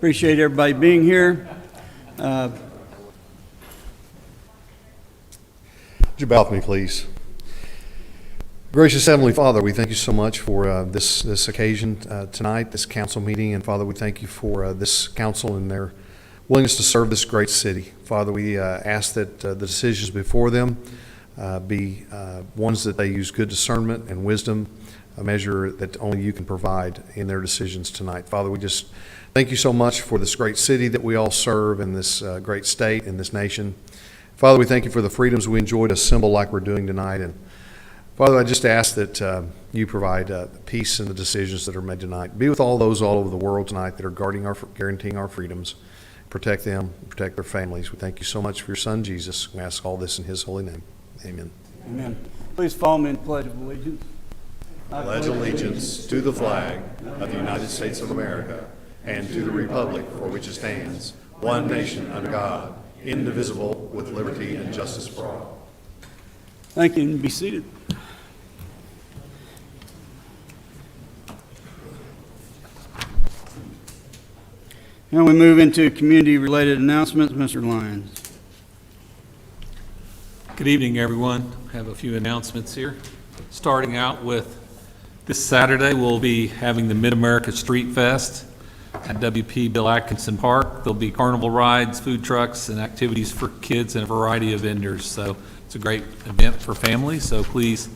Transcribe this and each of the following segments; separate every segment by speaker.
Speaker 1: Appreciate everybody being here.
Speaker 2: Would you bow with me, please? Gracious Heavenly Father, we thank you so much for this occasion tonight, this council meeting. And Father, we thank you for this council and their willingness to serve this great city. Father, we ask that the decisions before them be ones that they use good discernment and wisdom, a measure that only you can provide in their decisions tonight. Father, we just thank you so much for this great city that we all serve and this great state and this nation. Father, we thank you for the freedoms we enjoy to assemble like we're doing tonight. And Father, I just ask that you provide peace in the decisions that are made tonight. Be with all those all over the world tonight that are guaranteeing our freedoms. Protect them, protect their families. We thank you so much for your Son, Jesus. We ask all this in his holy name. Amen.
Speaker 1: Amen. Please follow me in the Pledge of Allegiance.
Speaker 2: I pledge allegiance to the flag of the United States of America and to the republic for which it stands, one nation under God, indivisible, with liberty and justice for all.
Speaker 1: Thank you, and be seated. Now we move into community-related announcements. Mr. Lyons.
Speaker 3: Good evening, everyone. I have a few announcements here. Starting out with this Saturday, we'll be having the Mid-America Street Fest at WP Bill Atkinson Park. There'll be carnival rides, food trucks, and activities for kids and a variety of vendors. So it's a great event for families, so please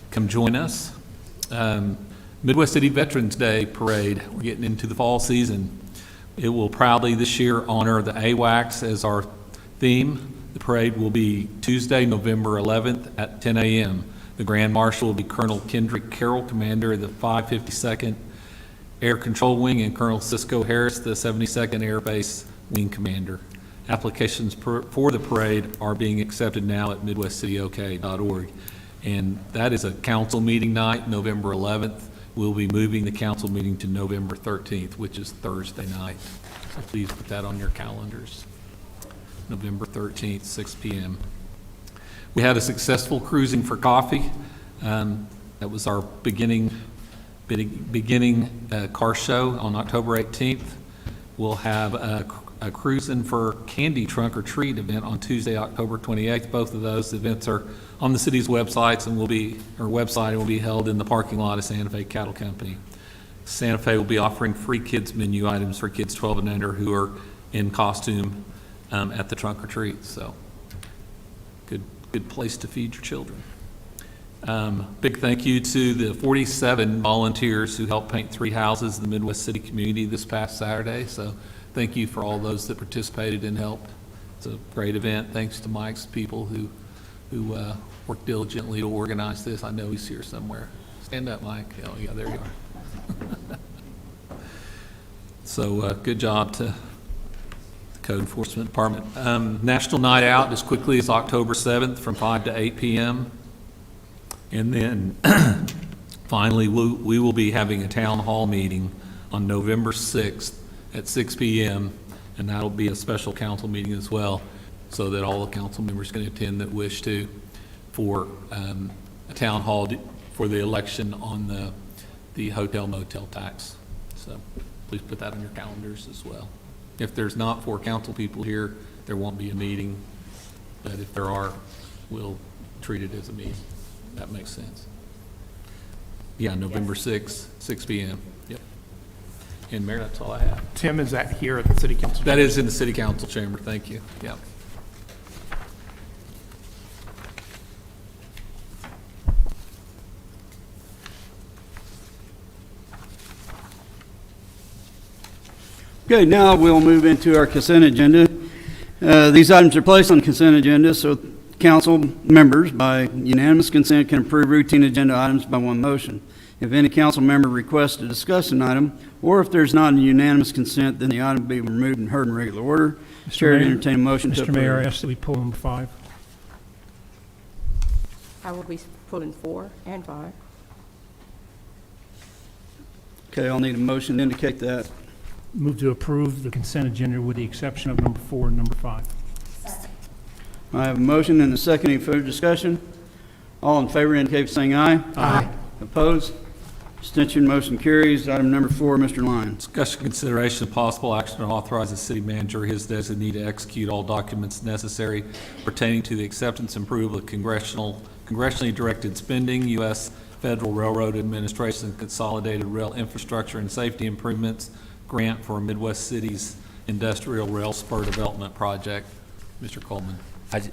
Speaker 3: come join us. Midwest City Veterans Day Parade. We're getting into the fall season. It will proudly this year honor the AWACS as our theme. The parade will be Tuesday, November 11th at 10 a.m. The Grand Marshal will be Colonel Kendrick Carroll, commander of the 552nd Air Control Wing, and Colonel Cisco Harris, the 72nd Air Base Wing commander. Applications for the parade are being accepted now at MidwestCityOK.org. And that is a council meeting night, November 11th. We'll be moving the council meeting to November 13th, which is Thursday night. So please put that on your calendars. November 13th, 6 p.m. We had a successful Cruising for Coffee. That was our beginning car show on October 18th. We'll have a Cruising for Candy Trunk or Treat event on Tuesday, October 28th. Both of those events are on the city's websites and will be held in the parking lot of Santa Fe Cattle Company. Santa Fe will be offering free kids menu items for kids 12 and under who are in costume at the trunk or treat. So good place to feed your children. Big thank you to the 47 volunteers who helped paint 3 houses in the Midwest City community this past Saturday. So thank you for all those that participated and helped. It's a great event. Thanks to Mike's people who worked diligently to organize this. I know he's here somewhere. Stand up, Mike. Oh, yeah, there you are. So good job to the Code Enforcement Department. National Night Out, as quickly as October 7th from 5 to 8 p.m. And then finally, we will be having a town hall meeting on November 6th at 6 p.m. And that'll be a special council meeting as well, so that all the council members can attend that wish to, for a town hall for the election on the hotel motel tax. So please put that on your calendars as well. If there's not 4 council people here, there won't be a meeting, but if there are, we'll treat it as a meeting. That makes sense. Yeah, November 6th, 6 p.m. Yep. And Mayor, that's all I have.
Speaker 4: Tim, is that here at the City Council?
Speaker 3: That is in the City Council chamber. Thank you. Yeah.
Speaker 1: Okay, now we'll move into our consent agenda. These items are placed on the consent agenda, so council members, by unanimous consent, can approve routine agenda items by one motion. If any council member requests to discuss an item, or if there's not a unanimous consent, then the item will be removed and heard in regular order. Chair to entertain a motion to approve.
Speaker 4: Mr. Mayor, I ask that we pull number 5.
Speaker 5: I will be pulling 4 and 5.
Speaker 1: Okay, I'll need a motion to indicate that.
Speaker 4: Move to approve the consent agenda with the exception of number 4 and number 5.
Speaker 1: I have a motion and a second. Any further discussion? All in favor indicate by saying aye.
Speaker 4: Aye.
Speaker 1: Opposed? Abstention, motion carries. Item number 4, Mr. Lyons.
Speaker 3: Discussion, consideration, of possible action to authorize the city manager or his designee to execute all documents necessary pertaining to the acceptance and approval of congressionally directed spending, U.S. Federal Railroad Administration Consolidated Rail Infrastructure and Safety Improvements Grant for Midwest Cities Industrial Rail Spur Development Project. Mr. Coleman.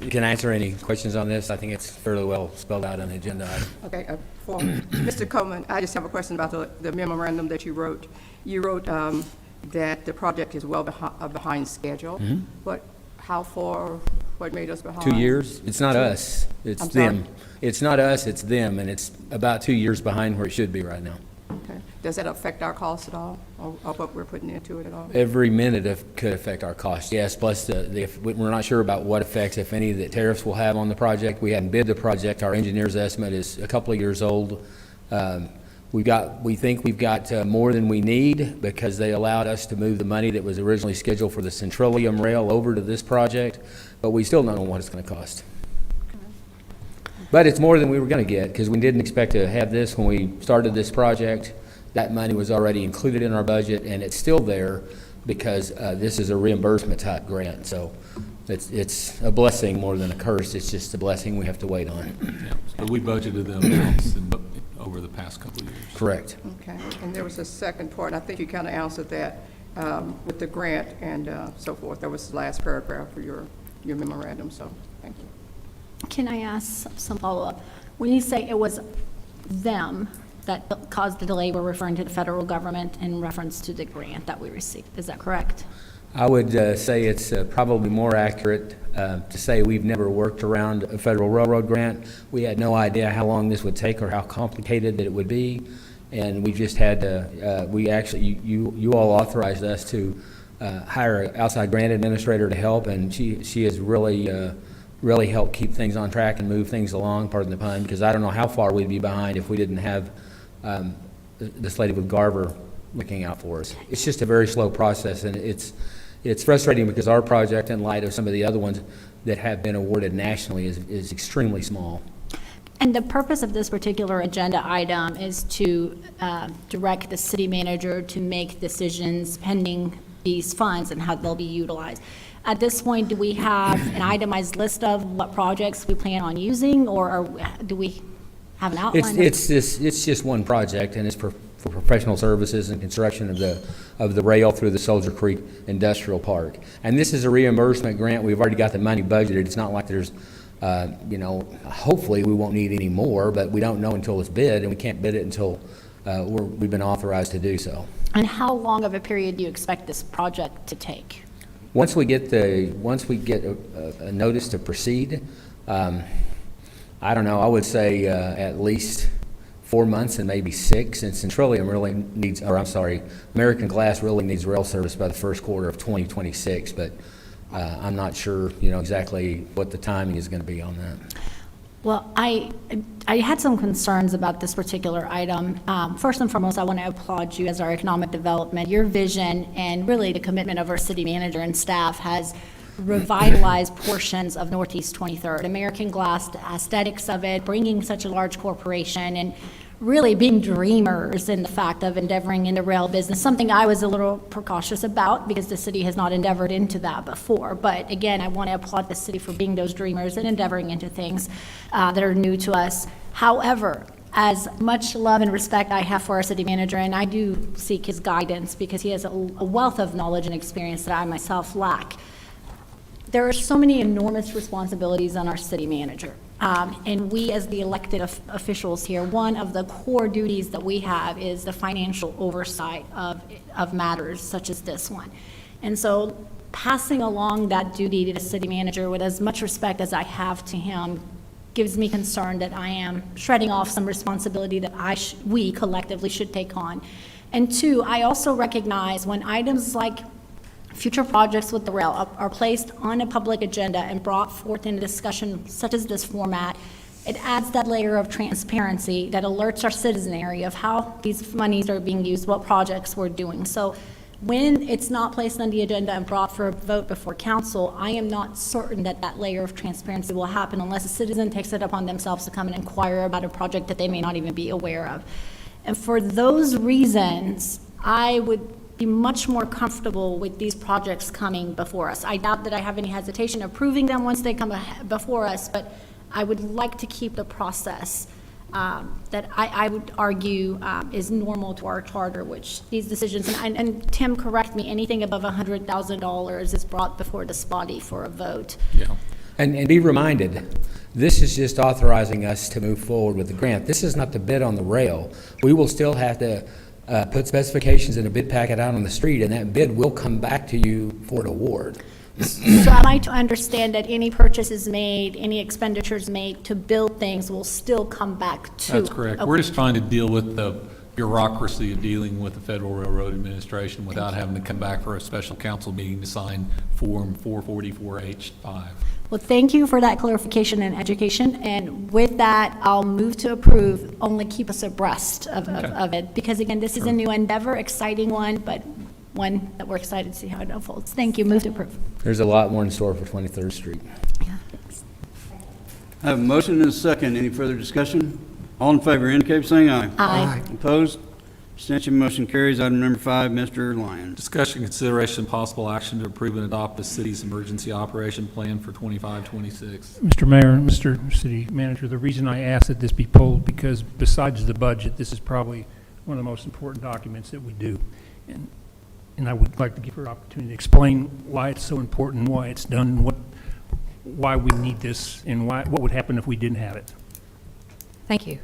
Speaker 6: Can I answer any questions on this? I think it's fairly well spelled out on the agenda item.
Speaker 5: Okay, for Mr. Coleman, I just have a question about the memorandum that you wrote. You wrote that the project is well behind schedule, but how far, what made us behind?
Speaker 6: 2 years? It's not us, it's
Speaker 5: I'm sorry?
Speaker 6: them. It's not us, it's them, and it's about 2 years behind where it should be right now.
Speaker 5: Okay. Does that affect our costs at all, or what we're putting into it at all?
Speaker 6: Every minute could affect our cost, yes, plus we're not sure about what effects, if any, that tariffs will have on the project. We haven't bid the project. Our engineer's estimate is a couple of years old. We think we've got more than we need because they allowed us to move the money that was originally scheduled for the Centralium Rail over to this project, but we still don't know what it's going to cost. But it's more than we were going to get because we didn't expect to have this when we started this project. That money was already included in our budget, and it's still there because this is a reimbursement type grant. So it's a blessing more than a curse. It's just a blessing we have to wait on.
Speaker 3: Yeah, so we budgeted the amounts over the past couple of years.
Speaker 6: Correct.
Speaker 5: Okay, and there was a second part, I think you kind of answered that with the grant and so forth. That was the last paragraph for your memorandum, so thank you.
Speaker 7: Can I ask some follow-up? When you say it was them that caused the delay, we're referring to the federal government in reference to the grant that we received. Is that correct?
Speaker 6: I would say it's probably more accurate to say we've never worked around a federal railroad grant. We had no idea how long this would take or how complicated that it would be, and we just had to. You all authorized us to hire an outside grant administrator to help, and she has really helped keep things on track and move things along. Pardon the pun, because I don't know how far we'd be behind if we didn't have this lady with Garver looking out for us. It's just a very slow process, and it's frustrating because our project, in light of some of the other ones that have been awarded nationally, is extremely small.
Speaker 7: And the purpose of this particular agenda item is to direct the city manager to make decisions pending these funds and how they'll be utilized. At this point, do we have an itemized list of what projects we plan on using, or do we have an outline?
Speaker 6: It's just one project, and it's for professional services and construction of the rail through the Soldier Creek Industrial Park. And this is a reimbursement grant. We've already got the money budgeted. It's not like there's, hopefully we won't need any more, but we don't know until it's bid, and we can't bid it until we've been authorized to do so.
Speaker 7: And how long of a period do you expect this project to take?
Speaker 6: Once we get a notice to proceed, I don't know, I would say at least 4 months and maybe 6, and Centralium really needs, American Glass really needs rail service by the first quarter of 2026, but I'm not sure, exactly what the timing is going to be on that.
Speaker 7: Well, I had some concerns about this particular item. First and foremost, I want to applaud you as our economic development. Your vision and really the commitment of our city manager and staff has revitalized portions of Northeast 23rd. American Glass, the aesthetics of it, bringing such a large corporation, and really being dreamers in the fact of endeavoring in the rail business, something I was a little precautious about because the city has not endeavored into that before. But again, I want to applaud the city for being those dreamers and endeavoring into things that are new to us. However, as much love and respect I have for our city manager, and I do seek his guidance because he has a wealth of knowledge and experience that I myself lack, there are so many enormous responsibilities on our city manager. And we, as the elected officials here, one of the core duties that we have is the financial oversight of matters such as this one. And so passing along that duty to the city manager with as much respect as I have to him gives me concern that I am shredding off some responsibility that we collectively should take on. And two, I also recognize when items like future projects with the rail are placed on a public agenda and brought forth in a discussion such as this format, it adds that layer of transparency that alerts our citizenry of how these monies are being used, what projects we're doing. So when it's not placed on the agenda and brought for a vote before council, I am not certain that that layer of transparency will happen unless a citizen takes it upon themselves to come and inquire about a project that they may not even be aware of. And for those reasons, I would be much more comfortable with these projects coming before us. I doubt that I have any hesitation approving them once they come before us, but I would like to keep the process that I would argue is normal to our charter, which these decisions, and Tim, correct me, anything above $100,000 is brought before this body for a vote.
Speaker 3: Yeah.
Speaker 6: And be reminded, this is just authorizing us to move forward with the grant. This is not the bid on the rail. We will still have to put specifications in a bid packet out on the street, and that bid will come back to you for an award.
Speaker 7: So am I to understand that any purchases made, any expenditures made to build things will still come back to?
Speaker 3: That's correct. We're
Speaker 7: Okay.
Speaker 3: just trying to deal with the bureaucracy of dealing with the Federal Railroad Administration without having to come back for a special council meeting to sign Form 444H5.
Speaker 7: Well, thank you for that clarification and education, and with that, I'll move to approve, only keep us abreast of it, because again, this is a new endeavor, exciting one, but one that we're excited to see how it unfolds. Thank you, move to approve.
Speaker 6: There's a lot more in store for 23rd Street.
Speaker 1: I have a motion and a second. Any further discussion? All in favor indicate by saying aye.
Speaker 7: Aye.
Speaker 1: Opposed? Abstention, motion carries. Item number 5, Mr. Lyons.
Speaker 3: Discussion, consideration, and possible action to approve and adopt the city's emergency operation plan for 25-26.
Speaker 4: Mr. Mayor and Mr. City Manager, the reason I asked that this be pulled, because besides the budget, this is probably one of the most important documents that we do. And I would like to give her an opportunity to explain why it's so important, and why it's done, and why we need this, and what would happen if we didn't have it.
Speaker 8: Thank you.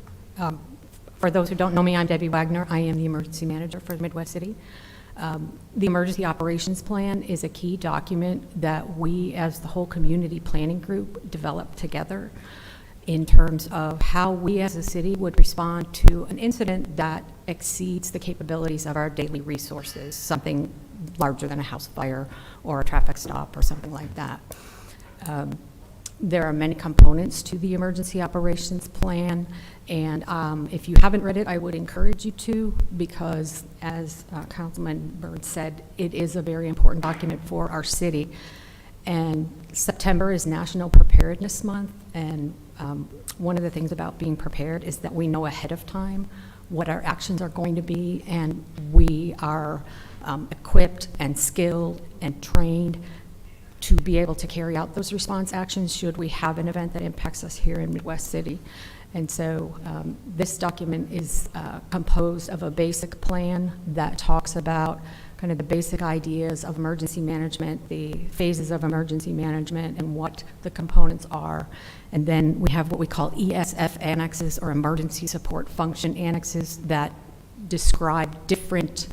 Speaker 8: For those who don't know me, I'm Debbie Wagner. I am the emergency manager for Midwest City. The Emergency Operations Plan is a key document that we, as the whole community planning group, developed together in terms of how we as a city would respond to an incident that exceeds the capabilities of our daily resources, something larger than a house fire or a traffic stop or something like that. There are many components to the Emergency Operations Plan, and if you haven't read it, I would encourage you to, because as Councilman Byrd said, it is a very important document for our city. And September is National Preparedness Month, and one of the things about being prepared is that we know ahead of time what our actions are going to be, and we are equipped and skilled and trained to be able to carry out those response actions should we have an event that impacts us here in Midwest City. And so this document is composed of a basic plan that talks about kind of the basic ideas of emergency management, the phases of emergency management, and what the components are. And then we have what we call ESF annexes, or emergency support function annexes, that describe different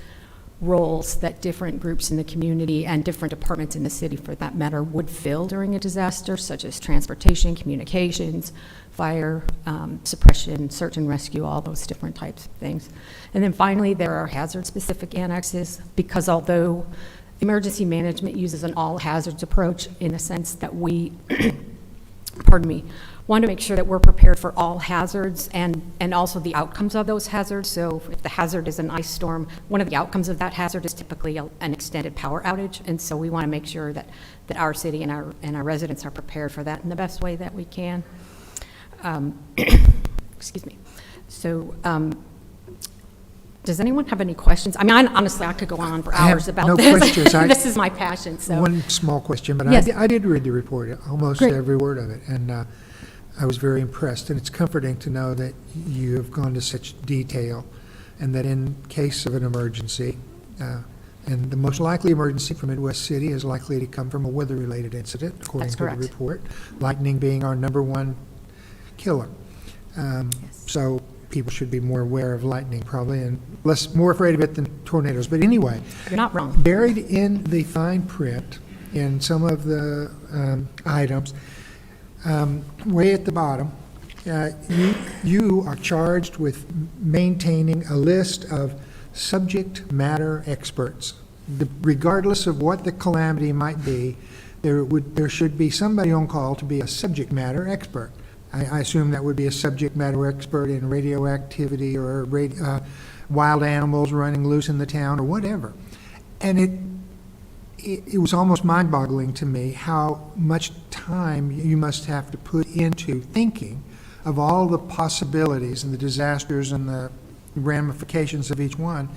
Speaker 8: roles that different groups in the community and different departments in the city, for that matter, would fill during a disaster, such as transportation, communications, fire, suppression, search and rescue, all those different types of things. And then finally, there are hazard-specific annexes, because although emergency management uses an all-hazards approach in the sense that we, pardon me, want to make sure that we're prepared for all hazards and also the outcomes of those hazards. So if the hazard is an ice storm, one of the outcomes of that hazard is typically an extended power outage. And so we want to make sure that our city and our residents are prepared for that in the best way that we can. Excuse me. So does anyone have any questions? I mean, honestly, I could go on for hours about
Speaker 9: no
Speaker 8: this.
Speaker 9: questions.
Speaker 8: This is my passion. So
Speaker 9: One small question, but
Speaker 8: Yes.
Speaker 9: I did read the report, almost
Speaker 8: Great.
Speaker 9: every word of it, and I was very impressed. And it's comforting to know that you have gone to such detail, and that in case of an emergency, and the most likely emergency for Midwest City is likely to come from a weather-related incident, according
Speaker 8: That's
Speaker 9: to the
Speaker 8: correct.
Speaker 9: report, lightning being our #1 killer. So people should be more aware of lightning probably, and more afraid of it than tornadoes. But anyway,
Speaker 8: you're not wrong.
Speaker 9: buried in the fine print in some of the items, way at the bottom, you are charged with maintaining a list of subject matter experts. Regardless of what the calamity might be, there should be somebody on call to be a subject matter expert. I assume that would be a subject matter expert in radioactivity or wild animals running loose in the town or whatever. And it was almost mind-boggling to me how much time you must have to put into thinking of all the possibilities and the disasters and the ramifications of each one,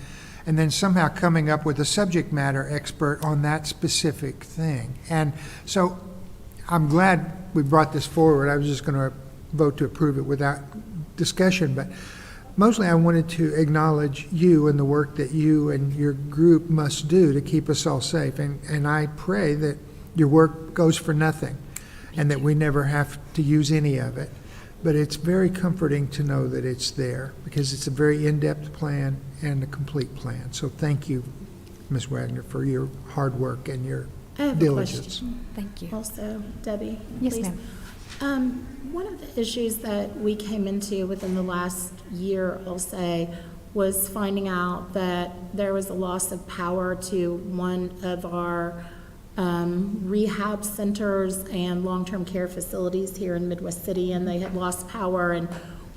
Speaker 9: and then somehow coming up with a subject matter expert on that specific thing. And so I'm glad we brought this forward. I was just going to vote to approve it without discussion, but mostly I wanted to acknowledge you and the work that you and your group must do to keep us all safe. And I pray that your work goes for nothing and that we never have to use any of it. But it's very comforting to know that it's there because it's a very in-depth plan and a complete plan. So thank you, Ms. Wagner, for your hard work and your
Speaker 10: I have
Speaker 9: diligence.
Speaker 10: a question.
Speaker 8: Thank you.
Speaker 10: Also, Debbie,
Speaker 8: Yes,
Speaker 10: please.
Speaker 8: ma'am.
Speaker 10: One of the issues that we came into within the last year, I'll say, was finding out that there was a loss of power to one of our rehab centers and long-term care facilities here in Midwest City, and they had lost power, and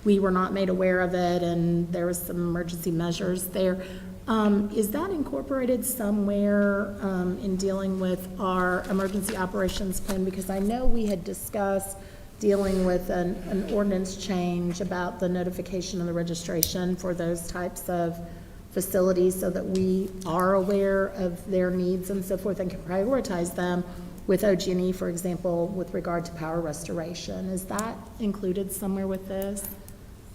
Speaker 10: we were not made aware of it, and there was some emergency measures there. Is that incorporated somewhere in dealing with our emergency operations plan? Because I know we had discussed dealing with an ordinance change about the notification and the registration for those types of facilities so that we are aware of their needs and so forth and can prioritize them with OG&E, for example, with regard to power restoration. Is that included somewhere with this?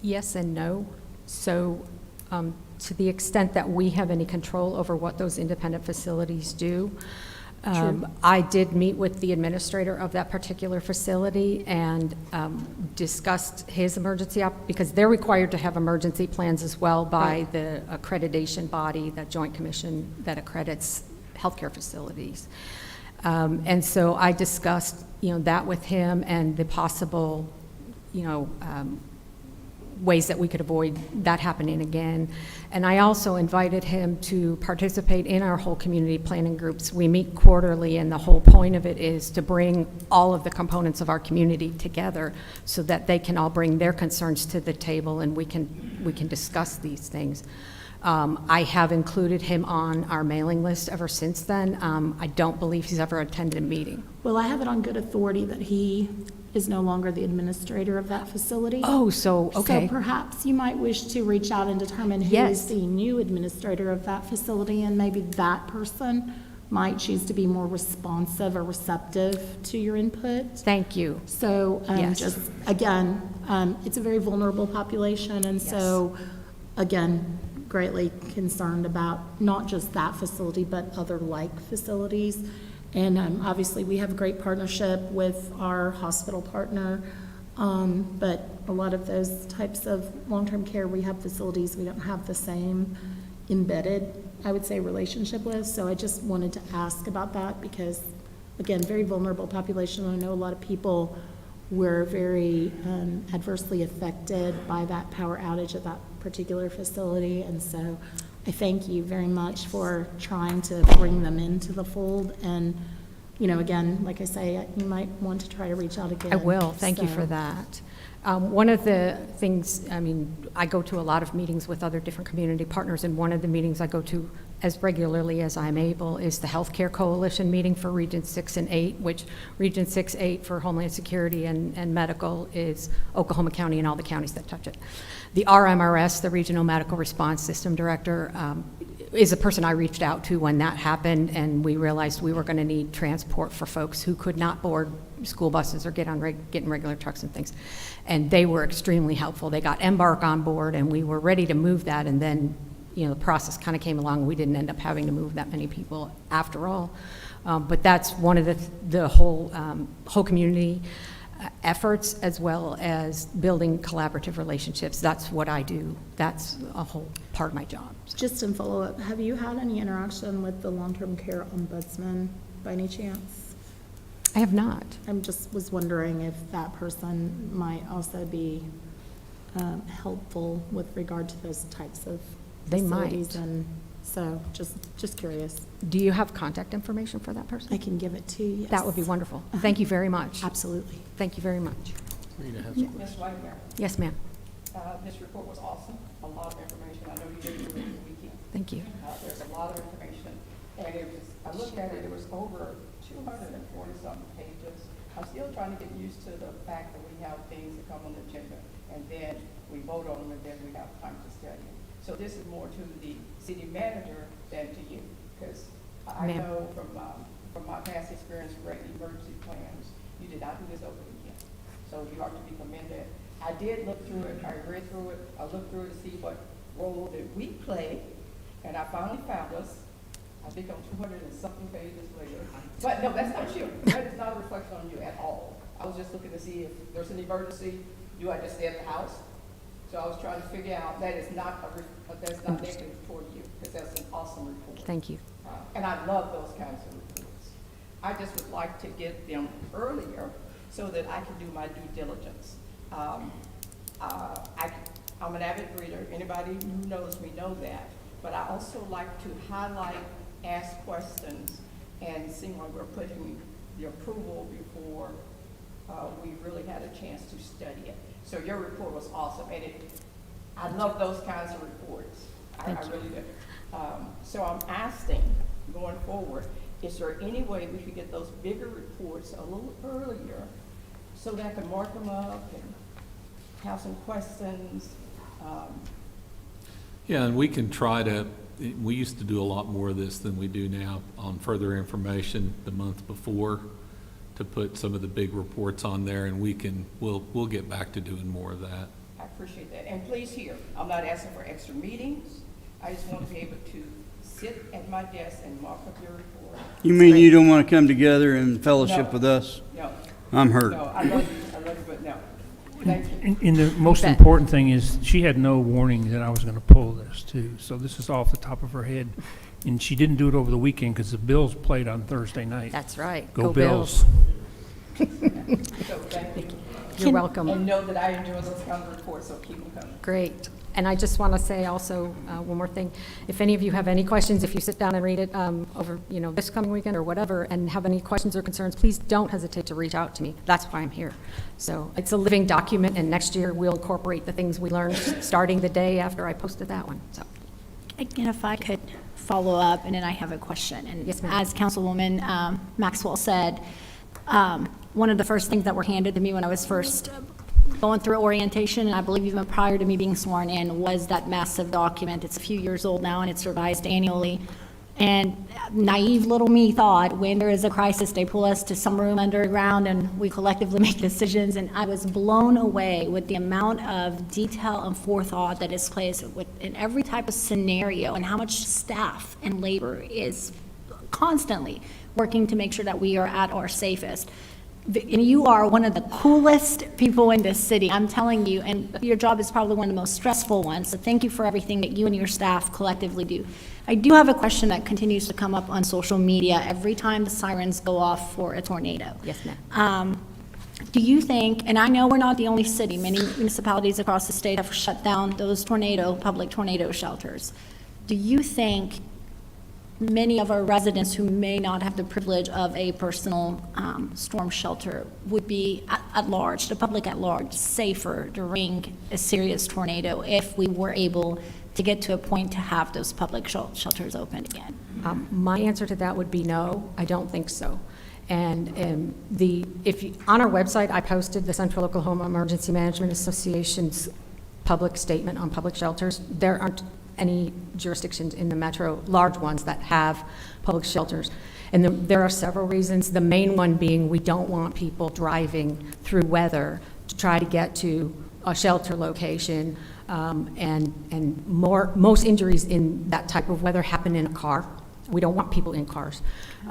Speaker 8: Yes and no. So to the extent that we have any control over what those independent facilities do, I did meet with the administrator of that particular facility and discussed his emergency, because they're required to have emergency plans as well by the accreditation body, the Joint Commission that accredits healthcare facilities. And so I discussed, that with him and the possible, ways that we could avoid that happening again. And I also invited him to participate in our whole community planning groups. We meet quarterly, and the whole point of it is to bring all of the components of our community together so that they can all bring their concerns to the table and we can discuss these things. I have included him on our mailing list ever since then. I don't believe he's ever attended a meeting.
Speaker 10: Well, I have it on good authority that he is no longer the administrator of that facility.
Speaker 8: Oh, so, okay.
Speaker 10: So perhaps you might wish to reach out and determine who
Speaker 8: Yes.
Speaker 10: is the new administrator of that facility, and maybe that person might choose to be more responsive or receptive to your input.
Speaker 8: Thank you.
Speaker 10: So
Speaker 8: Yes.
Speaker 10: just, again, it's a very vulnerable population, and so, again, greatly concerned about not just that facility, but other like facilities. And obviously, we have a great partnership with our hospital partner, but a lot of those types of long-term care rehab facilities, we don't have the same embedded, I would say, relationship with. So I just wanted to ask about that because, again, very vulnerable population. I know a lot of people were very adversely affected by that power outage at that particular facility. And so I thank you very much for trying to bring them into the fold. And, again, like I say, you might want to try to reach out again.
Speaker 8: I will. Thank you
Speaker 10: So-
Speaker 8: for that. One of the things, I go to a lot of meetings with other different community partners, and one of the meetings I go to as regularly as I'm able is the Healthcare Coalition meeting for Region 6 and 8, which Region 6, 8 for Homeland Security and Medical is Oklahoma County and all the counties that touch it. The RMRS, the Regional Medical Response System Director, is a person I reached out to when that happened, and we realized we were going to need transport for folks who could not board school buses or get in regular trucks and things. And they were extremely helpful. They got Embark on board, and we were ready to move that, and then the process kind of came along. We didn't end up having to move that many people after all. But that's one of the whole community efforts, as well as building collaborative relationships. That's what I do. That's a whole part of my job. So.
Speaker 10: Just in follow-up, have you had any interaction with the long-term care ombudsman by any chance?
Speaker 8: I have not.
Speaker 10: Was wondering if that person might also be helpful with regard to those types of
Speaker 8: They
Speaker 10: facilities.
Speaker 8: might.
Speaker 10: And so, just curious.
Speaker 8: Do you have contact information for that person?
Speaker 10: I can give it to you, yes.
Speaker 8: That would be wonderful. Thank you very much.
Speaker 10: Absolutely.
Speaker 8: Thank you very much.
Speaker 11: Ms. Wagner,
Speaker 8: Yes, ma'am.
Speaker 11: this report was awesome, a lot of information. I know you did it over the weekend.
Speaker 8: Thank you.
Speaker 11: There's a lot of information, and I looked at it, it was over 240-something pages. I'm still trying to get used to the fact that we have things that come on the agenda, and then we vote on them, and then we have time to study. So this is more to the city manager than to you, because I
Speaker 8: Ma'am.
Speaker 11: know from my past experience with emergency plans, you did not do this over again. So you are to be commended. I did look through it, I read through it, I looked through it to see what role did we play, and I finally found us. I think I'm 200 and something pages later. But no, that's not you. That is not a reflection on you at all. I was just looking to see if there's an emergency, do I just stay at the house? So I was trying to figure out, that is not that's not negative toward you, because that's an awesome report.
Speaker 8: Thank you.
Speaker 11: And I love those kinds of reports. I just would like to get them earlier so that I can do my due diligence. I'm an avid reader. Anybody who knows me know that. But I also like to highlight, ask questions, and seem like we're putting the approval before we really had a chance to study it. So your report was awesome, and I love those kinds of reports. I really do. So I'm asking, going forward, is there any way we could get those bigger reports a little earlier so that I can mark them up and have some questions?
Speaker 3: Yeah, and we can try to, we used to do a lot more of this than we do now on further information the month before to put some of the big reports on there, and we'll get back to doing more of that.
Speaker 11: I appreciate that. And please hear, I'm not asking for extra meetings. I just want to be able to sit at my desk and mark up your report.
Speaker 1: You mean you don't want to come together and fellowship
Speaker 11: No.
Speaker 1: with us?
Speaker 11: No,
Speaker 1: I'm hurt.
Speaker 11: no, I love you, but no. Thank you.
Speaker 4: And the most
Speaker 8: Bet.
Speaker 4: important thing is, she had no warning that I was going to pull this, too. So this is off the top of her head. And she didn't do it over the weekend because the Bills played on Thursday night.
Speaker 8: That's right.
Speaker 4: Go Bills.
Speaker 11: So thank you.
Speaker 8: You're welcome.
Speaker 11: And know that I enjoy those kind of reports, so keep them coming.
Speaker 8: Great. And I just want to say also, one more thing. If any of you have any questions, if you sit down and read it over, this coming weekend or whatever, and have any questions or concerns, please don't hesitate to reach out to me. That's why I'm here. So it's a living document, and next year we'll incorporate the things we learned starting the day after I posted that one. So,
Speaker 7: Again, if I could follow up, and then I have a question. And
Speaker 8: Yes, ma'am.
Speaker 7: as Councilwoman Maxwell said, one of the first things that were handed to me when I was first going through orientation, and I believe even prior to me being sworn in, was that massive document. It's a few years old now, and it's revised annually. And naive little me thought, when there is a crisis, they pull us to some room underground and we collectively make decisions. And I was blown away with the amount of detail and forethought that is placed in every type of scenario, and how much staff and labor is constantly working to make sure that we are at our safest. And you are one of the coolest people in this city, I'm telling you, and your job is probably one of the most stressful ones, so thank you for everything that you and your staff collectively do. I do have a question that continues to come up on social media every time the sirens go off for a tornado.
Speaker 8: yes, ma'am.
Speaker 7: Do you think, and I know we're not the only city, many municipalities across the state have shut down those public tornado shelters. Do you think many of our residents who may not have the privilege of a personal storm shelter would be at large, the public at large, safer during a serious tornado if we were able to get to a point to have those public shelters open again?
Speaker 8: My answer to that would be no, I don't think so. And on our website, I posted the Central Oklahoma Emergency Management Association's public statement on public shelters. There aren't any jurisdictions in the metro, large ones, that have public shelters. And there are several reasons, the main one being we don't want people driving through weather to try to get to a shelter location. And most injuries in that type of weather happen in a car. We don't want people in cars.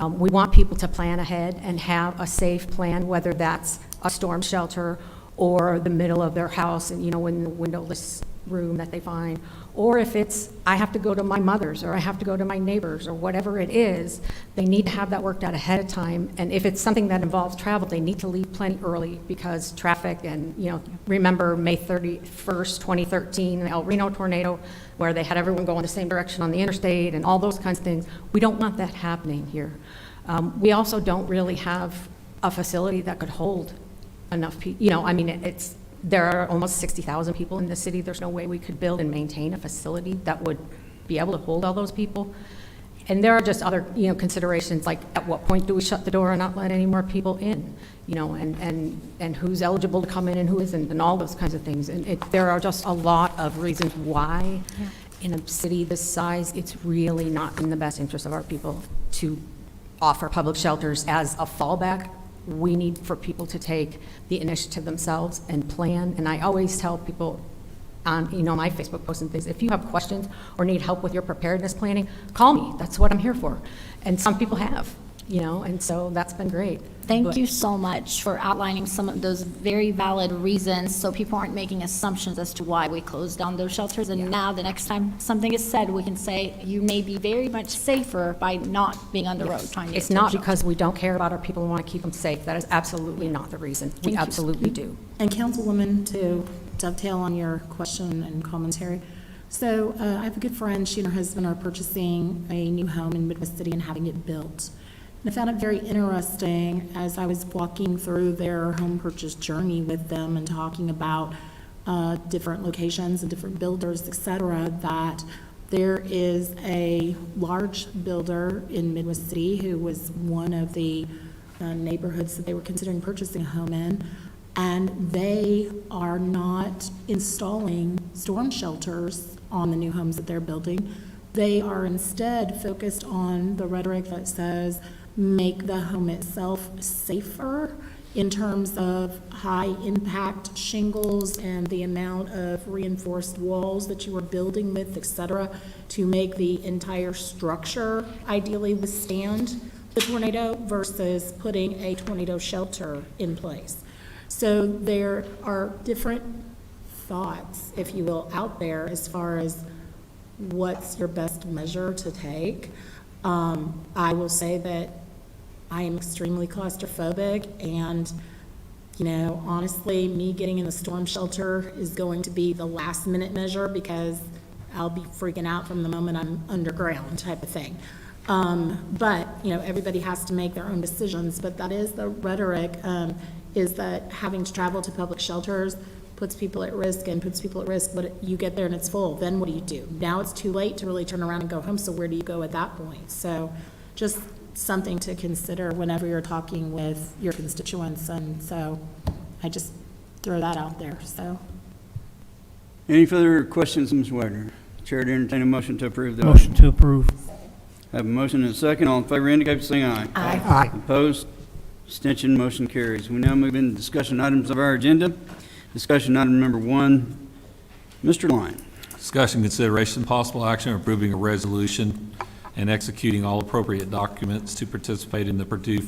Speaker 8: We want people to plan ahead and have a safe plan, whether that's a storm shelter or the middle of their house and, in the windowless room that they find, or if it's, I have to go to my mother's or I have to go to my neighbor's or whatever it is, they need to have that worked out ahead of time. And if it's something that involves travel, they need to leave plenty early because traffic and, remember May 31st, 2013, the El Reno tornado, where they had everyone going the same direction on the interstate and all those kinds of things. We don't want that happening here. We also don't really have a facility that could hold enough people. There are almost 60,000 people in the city. There's no way we could build and maintain a facility that would be able to hold all those people. And there are just other, considerations, like at what point do we shut the door and not let any more people in, and who's eligible to come in and who isn't, and all those kinds of things. And there are just a lot of reasons why. in a city this size, it's really not in the best interest of our people to offer public shelters as a fallback. We need for people to take the initiative themselves and plan. And I always tell people on, my Facebook posts and things, if you have questions or need help with your preparedness planning, call me. That's what I'm here for. And some people have, and so that's been great.
Speaker 7: Thank you so much for outlining some of those very valid reasons, so people aren't making assumptions as to why we closed down those shelters. And now, the next time something is said, we can say, you may be very much safer by not being on the road trying to get
Speaker 8: It's
Speaker 7: to a
Speaker 8: not
Speaker 7: shelter.
Speaker 8: because we don't care about our people and want to keep them safe. That is absolutely not the reason. We absolutely do.
Speaker 10: And Councilwoman, to dovetail on your question and commentary, so I have a good friend, she and her husband are purchasing a new home in Midwest City and having it built. And I found it very interesting as I was walking through their home purchase journey with them and talking about different locations and different builders, et cetera, that there is a large builder in Midwest City who was one of the neighborhoods that they were considering purchasing a home in, and they are not installing storm shelters on the new homes that they're building. They are instead focused on the rhetoric that says, make the home itself safer in terms of high-impact shingles and the amount of reinforced walls that you are building with, et cetera, to make the entire structure ideally withstand the tornado versus putting a tornado shelter in place. So there are different thoughts, if you will, out there as far as what's your best measure to take. I will say that I am extremely claustrophobic, and, honestly, me getting in the storm shelter is going to be the last minute measure because I'll be freaking out from the moment I'm underground type of thing. But, everybody has to make their own decisions, but that is the rhetoric, is that having to travel to public shelters puts people at risk, but you get there and it's full. Then what do you do? Now it's too late to really turn around and go home, so where do you go at that point? So just something to consider whenever you're talking with your constituents, and so I just throw that out there, so.
Speaker 1: Any further questions, Ms. Wagner? Chair to entertain a motion to approve the
Speaker 4: Motion to approve.
Speaker 1: Have a motion and a second. All in favor indicate by saying aye.
Speaker 9: Aye.
Speaker 1: Opposed? Abstention, motion carries. We now move into discussion items of our agenda. Discussion item number 1, Mr. Lyon.
Speaker 3: Discussion, consideration, possible action approving a resolution and executing all appropriate documents to participate in the Purdue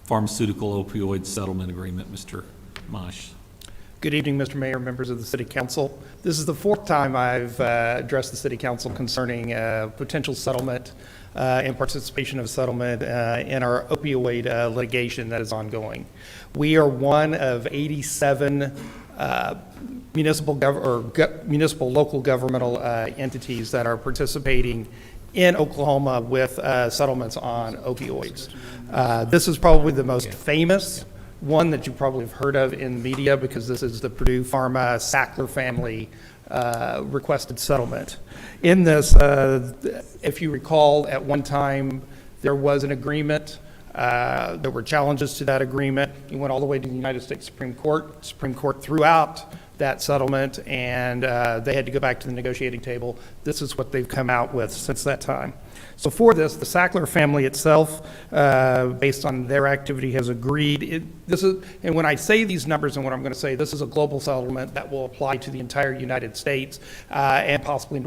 Speaker 3: pharmaceutical opioid settlement agreement. Mr. Mosh.
Speaker 12: Good evening, Mr. Mayor, members of the City Council. This is the 4th time I've addressed the City Council concerning potential settlement and participation of settlement in our opioid litigation that is ongoing. We are one of 87 municipal local governmental entities that are participating in Oklahoma with settlements on opioids. This is probably the most famous one that you probably have heard of in media, because this is the Purdue Pharma Sackler family requested settlement. In this, if you recall, at one time there was an agreement. There were challenges to that agreement. It went all the way to the United States Supreme Court. Supreme Court threw out that settlement, and they had to go back to the negotiating table. This is what they've come out with since that time. So for this, the Sackler family itself, based on their activity, has agreed. And when I say these numbers and what I'm going to say, this is a global settlement that will apply to the entire United States and possibly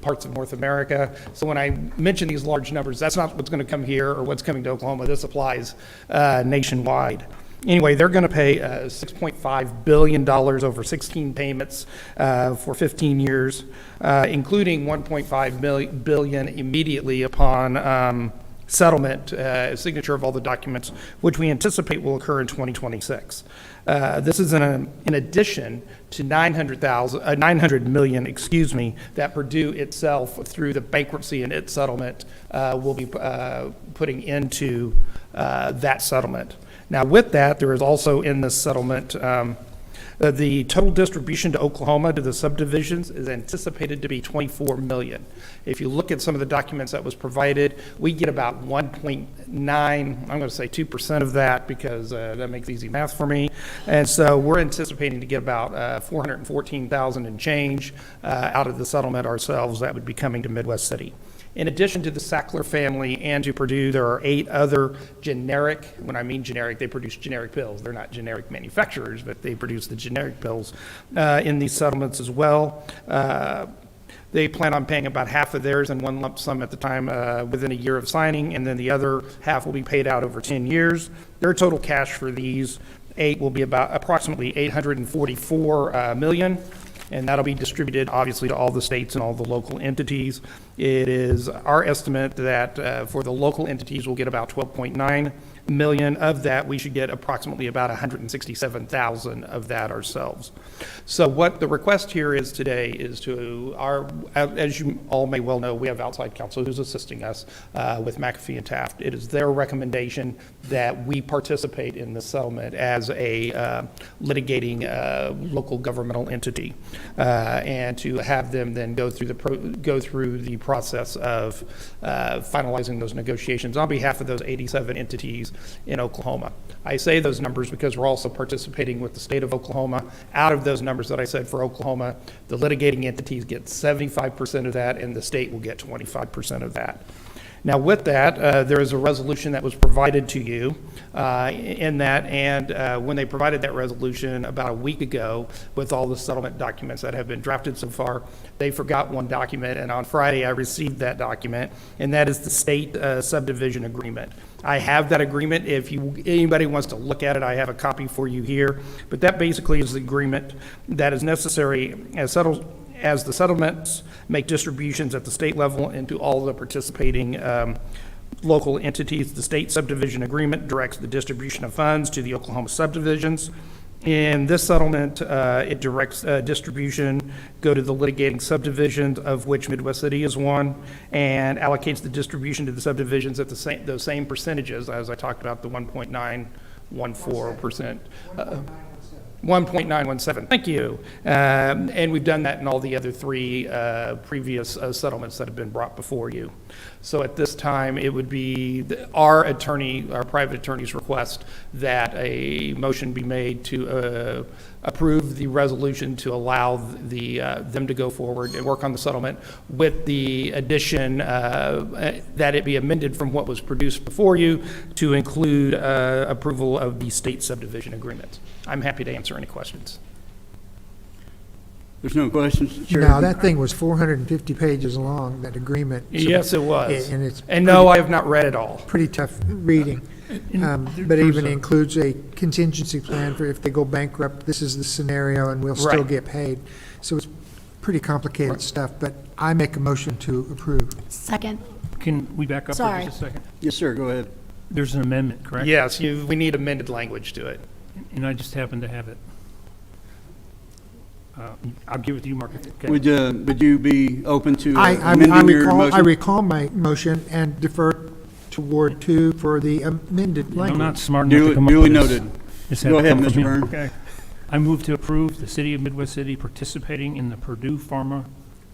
Speaker 12: parts of North America. So when I mention these large numbers, that's not what's going to come here or what's coming to Oklahoma. This applies nationwide. Anyway, they're going to pay $6.5 billion over 16 payments for 15 years, including $1.5 billion immediately upon settlement, signature of all the documents, which we anticipate will occur in 2026. This is in addition to $900 million, that Purdue itself, through the bankruptcy and its settlement, will be putting into that settlement. Now, with that, there is also in this settlement The total distribution to Oklahoma to the subdivisions is anticipated to be $24 million. If you look at some of the documents that was provided, we get about 1.9, I'm going to say 2% of that because that makes easy math for me. And so we're anticipating to get about $414,000 and change out of the settlement ourselves that would be coming to Midwest City. In addition to the Sackler family and to Purdue, there are 8 other generic, when I mean generic, they produce generic pills. They're not generic manufacturers, but they produce the generic pills in these settlements as well. They plan on paying about half of theirs in one lump sum at the time within a year of signing, and then the other half will be paid out over 10 years. Their total cash for these 8 will be about approximately $844 million. And that'll be distributed, obviously, to all the states and all the local entities. It is our estimate that for the local entities, we'll get about $12.9 million. Of that, we should get approximately about $167,000 of that ourselves. So what the request here is today is to as you all may well know, we have outside counsel who's assisting us with McAfee and Taft. It is their recommendation that we participate in the settlement as a litigating local governmental entity, and to have them then go through the process of finalizing those negotiations on behalf of those 87 entities in Oklahoma. I say those numbers because we're also participating with the state of Oklahoma. Out of those numbers that I said for Oklahoma, the litigating entities get 75% of that, and the state will get 25% of that. Now, with that, there is a resolution that was provided to you in that, and when they provided that resolution about a week ago with all the settlement documents that have been drafted so far, they forgot one document, and on Friday I received that document, and that is the state subdivision agreement. I have that agreement. If anybody wants to look at it, I have a copy for you here, but that basically is the agreement that is necessary as the settlements make distributions at the state level into all the participating local entities. The state subdivision agreement directs the distribution of funds to the Oklahoma subdivisions. In this settlement, it directs distribution go to the litigating subdivisions, of which Midwest City is one, and allocates the distribution to the subdivisions at those same percentages as I talked about, the 1.914%. 1.917, thank you. And we've done that in all the other 3 previous settlements that have been brought before you. So at this time, it would be our private attorney's request that a motion be made to approve the resolution to allow them to go forward and work on the settlement with the addition that it be amended from what was produced before you to include approval of the state subdivision agreement. I'm happy to answer any questions.
Speaker 1: There's no questions?
Speaker 9: No, that thing was 450 pages long, that agreement.
Speaker 12: Yes, it was.
Speaker 9: And it's
Speaker 12: no, I have not read it all.
Speaker 9: pretty tough reading. But even includes a contingency plan for if they go bankrupt, this is the scenario, and we'll still
Speaker 12: Right.
Speaker 9: get paid. So it's pretty complicated stuff, but I make a motion to approve.
Speaker 7: Second.
Speaker 4: Can we back up for
Speaker 7: Sorry.
Speaker 4: just a second?
Speaker 1: Yes, sir, go ahead.
Speaker 4: There's an amendment, correct?
Speaker 12: Yes, we need amended language to it.
Speaker 4: And I just happen to have it. I'll give it to you, Mark. Okay.
Speaker 1: Would you be open to
Speaker 9: I
Speaker 1: amending your
Speaker 9: recall,
Speaker 1: motion?
Speaker 9: I recall my motion and defer to Ward 2 for the amended
Speaker 4: I'm
Speaker 9: language.
Speaker 4: not smart enough to come up
Speaker 1: Duly
Speaker 4: with this.
Speaker 1: noted.
Speaker 4: This had
Speaker 1: Go
Speaker 4: to
Speaker 1: ahead,
Speaker 4: come from
Speaker 1: Mr.
Speaker 4: you.
Speaker 1: Byrne.
Speaker 4: Okay. I move to approve the City of Midwest City participating in the Purdue Pharma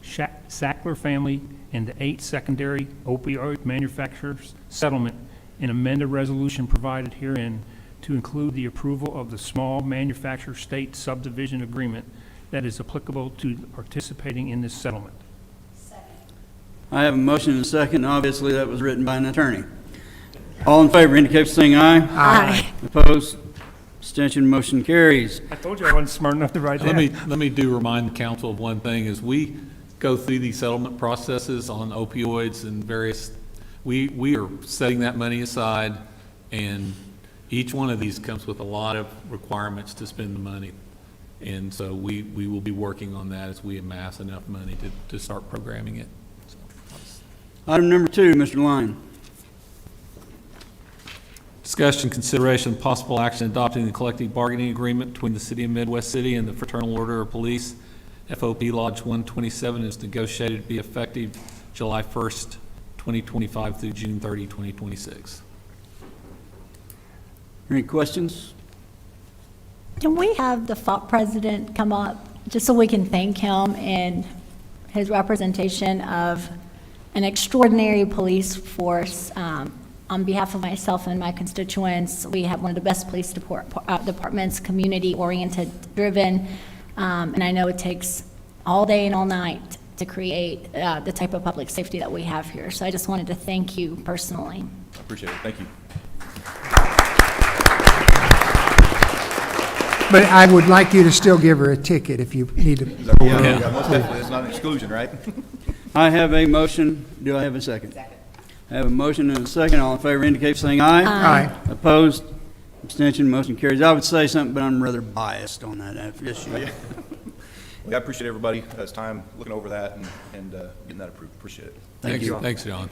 Speaker 4: Sackler family and the 8 secondary opioid manufacturers settlement and amend a resolution provided herein to include the approval of the small manufacturer state subdivision agreement that is applicable to participating in this settlement.
Speaker 1: I have a motion and a second. Obviously, that was written by an attorney. All in favor indicate by saying aye.
Speaker 7: Aye.
Speaker 1: Opposed? Abstention, motion carries.
Speaker 4: I told you I wasn't smart enough to write that.
Speaker 3: Let me remind the council of one thing, is we go through these settlement processes on opioids and various, we are setting that money aside, and each one of these comes with a lot of requirements to spend the money. And so we will be working on that as we amass enough money to start programming it. So,
Speaker 1: Item number 2, Mr. Line.
Speaker 3: discussion, consideration, and possible action adopting the collective bargaining agreement between the City of Midwest City and the Fraternal Order of Police. FOP Lodge 127 is negotiated to be effective July 1st, 2025 through June 30, 2026.
Speaker 1: Any questions?
Speaker 7: Can we have the FOP president come up, just so we can thank him and his representation of an extraordinary police force? On behalf of myself and my constituents, we have one of the best police departments, community-oriented, driven, and I know it takes all day and all night to create the type of public safety that we have here. So I just wanted to thank you personally.
Speaker 13: I appreciate it. Thank you.
Speaker 9: But I would like you to still give her a ticket if you need to.
Speaker 13: Yeah, most definitely. It's not an exclusion, right?
Speaker 1: I have a motion. Do I have a second? Second. I have a motion and a second. All in favor indicate by saying aye.
Speaker 9: Aye.
Speaker 1: Opposed? Abstention? Motion carries. I would say something, but I'm rather biased on that issue.
Speaker 13: Well, I appreciate everybody's time looking over that and getting that approved. Appreciate it.
Speaker 1: Thank you.
Speaker 3: Thanks, John.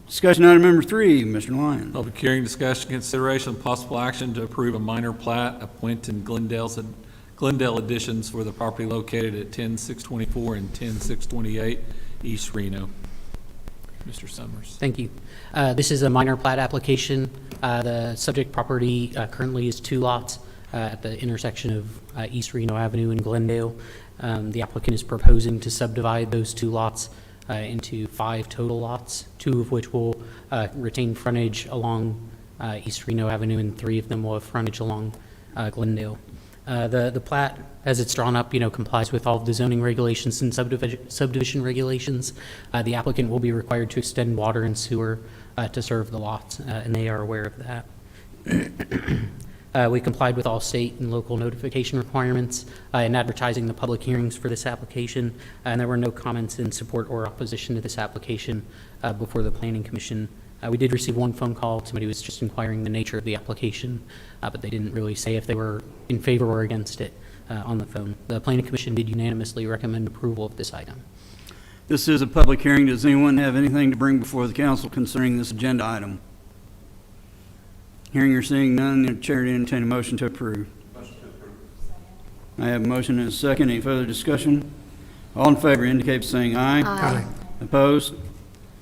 Speaker 1: Discussion item number 3, Mr. Lyon.
Speaker 3: Public hearing, discussion, consideration, and possible action to approve a minor plat of Quentin Glendale additions for the property located at 10624 and 10628 East Reno. Mr. Summers.
Speaker 14: Thank you. This is a minor plat application. The subject property currently is 2 lots at the intersection of East Reno Avenue and Glendale. The applicant is proposing to subdivide those 2 lots into 5 total lots, 2 of which will retain frontage along East Reno Avenue, and 3 of them will have frontage along Glendale. The plat, as it's drawn up, complies with all of the zoning regulations and subdivision regulations. The applicant will be required to extend water and sewer to serve the lots, and they are aware of that. We complied with all state and local notification requirements in advertising the public hearings for this application, and there were no comments in support or opposition to this application before the Planning Commission. We did receive 1 phone call. Somebody was just inquiring the nature of the application, but they didn't really say if they were in favor or against it on the phone. The Planning Commission did unanimously recommend approval of this item.
Speaker 1: This is a public hearing. Does anyone have anything to bring before the council concerning this agenda item? Hearing or seeing none, the chair to entertain a motion to approve. Motion to approve. I have a motion and a second. Any further discussion? All in favor indicate by saying aye.
Speaker 9: Aye.
Speaker 1: Opposed?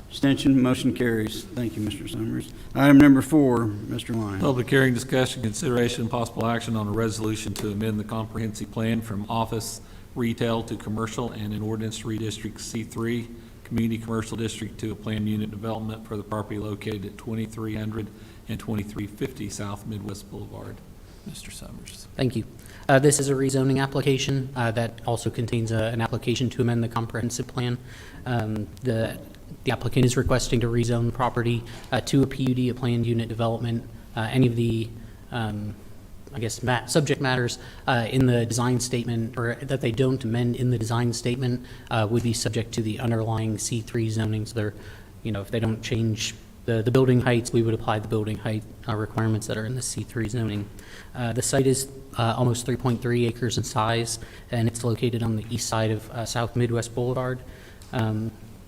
Speaker 1: Abstention? Motion carries. Thank you, Mr. Summers. Item number 4, Mr. Lyon.
Speaker 3: Public hearing, discussion, consideration, and possible action on a resolution to amend the comprehensive plan from office retail to commercial and an ordinance to redistrict C3 Community Commercial District to a planned unit development for the property located at 2300 and 2350 South Midwest Boulevard. Mr. Summers.
Speaker 14: Thank you. This is a rezoning application that also contains an application to amend the comprehensive plan. The applicant is requesting to rezone the property to a PUD, a planned unit development. Any of the, subject matters in the design statement, or that they don't amend in the design statement, would be subject to the underlying C3 zoning. So they're, if they don't change the building heights, we would apply the building height requirements that are in the C3 zoning. The site is almost 3.3 acres in size, and it's located on the east side of South Midwest Boulevard.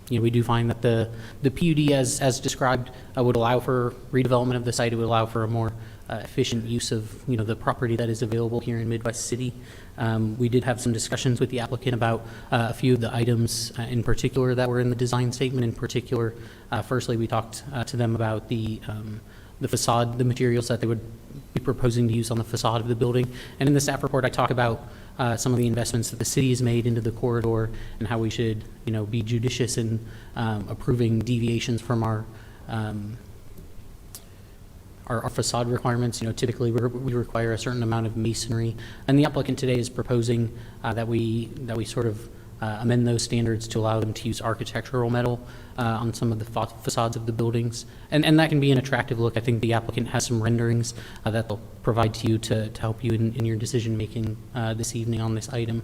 Speaker 14: We do find that the PUD, as described, would allow for redevelopment of the site. It would allow for a more efficient use of the property that is available here in Midwest City. We did have some discussions with the applicant about a few of the items in particular that were in the design statement. In particular, firstly, we talked to them about the facade, the materials that they would be proposing to use on the facade of the building. And in the staff report, I talk about some of the investments that the city has made into the corridor and how we should, be judicious in approving deviations from our facade requirements. Typically we require a certain amount of masonry, and the applicant today is proposing that we sort of amend those standards to allow them to use architectural metal on some of the facades of the buildings, and that can be an attractive look. I think the applicant has some renderings that they'll provide to you to help you in your decision making this evening on this item.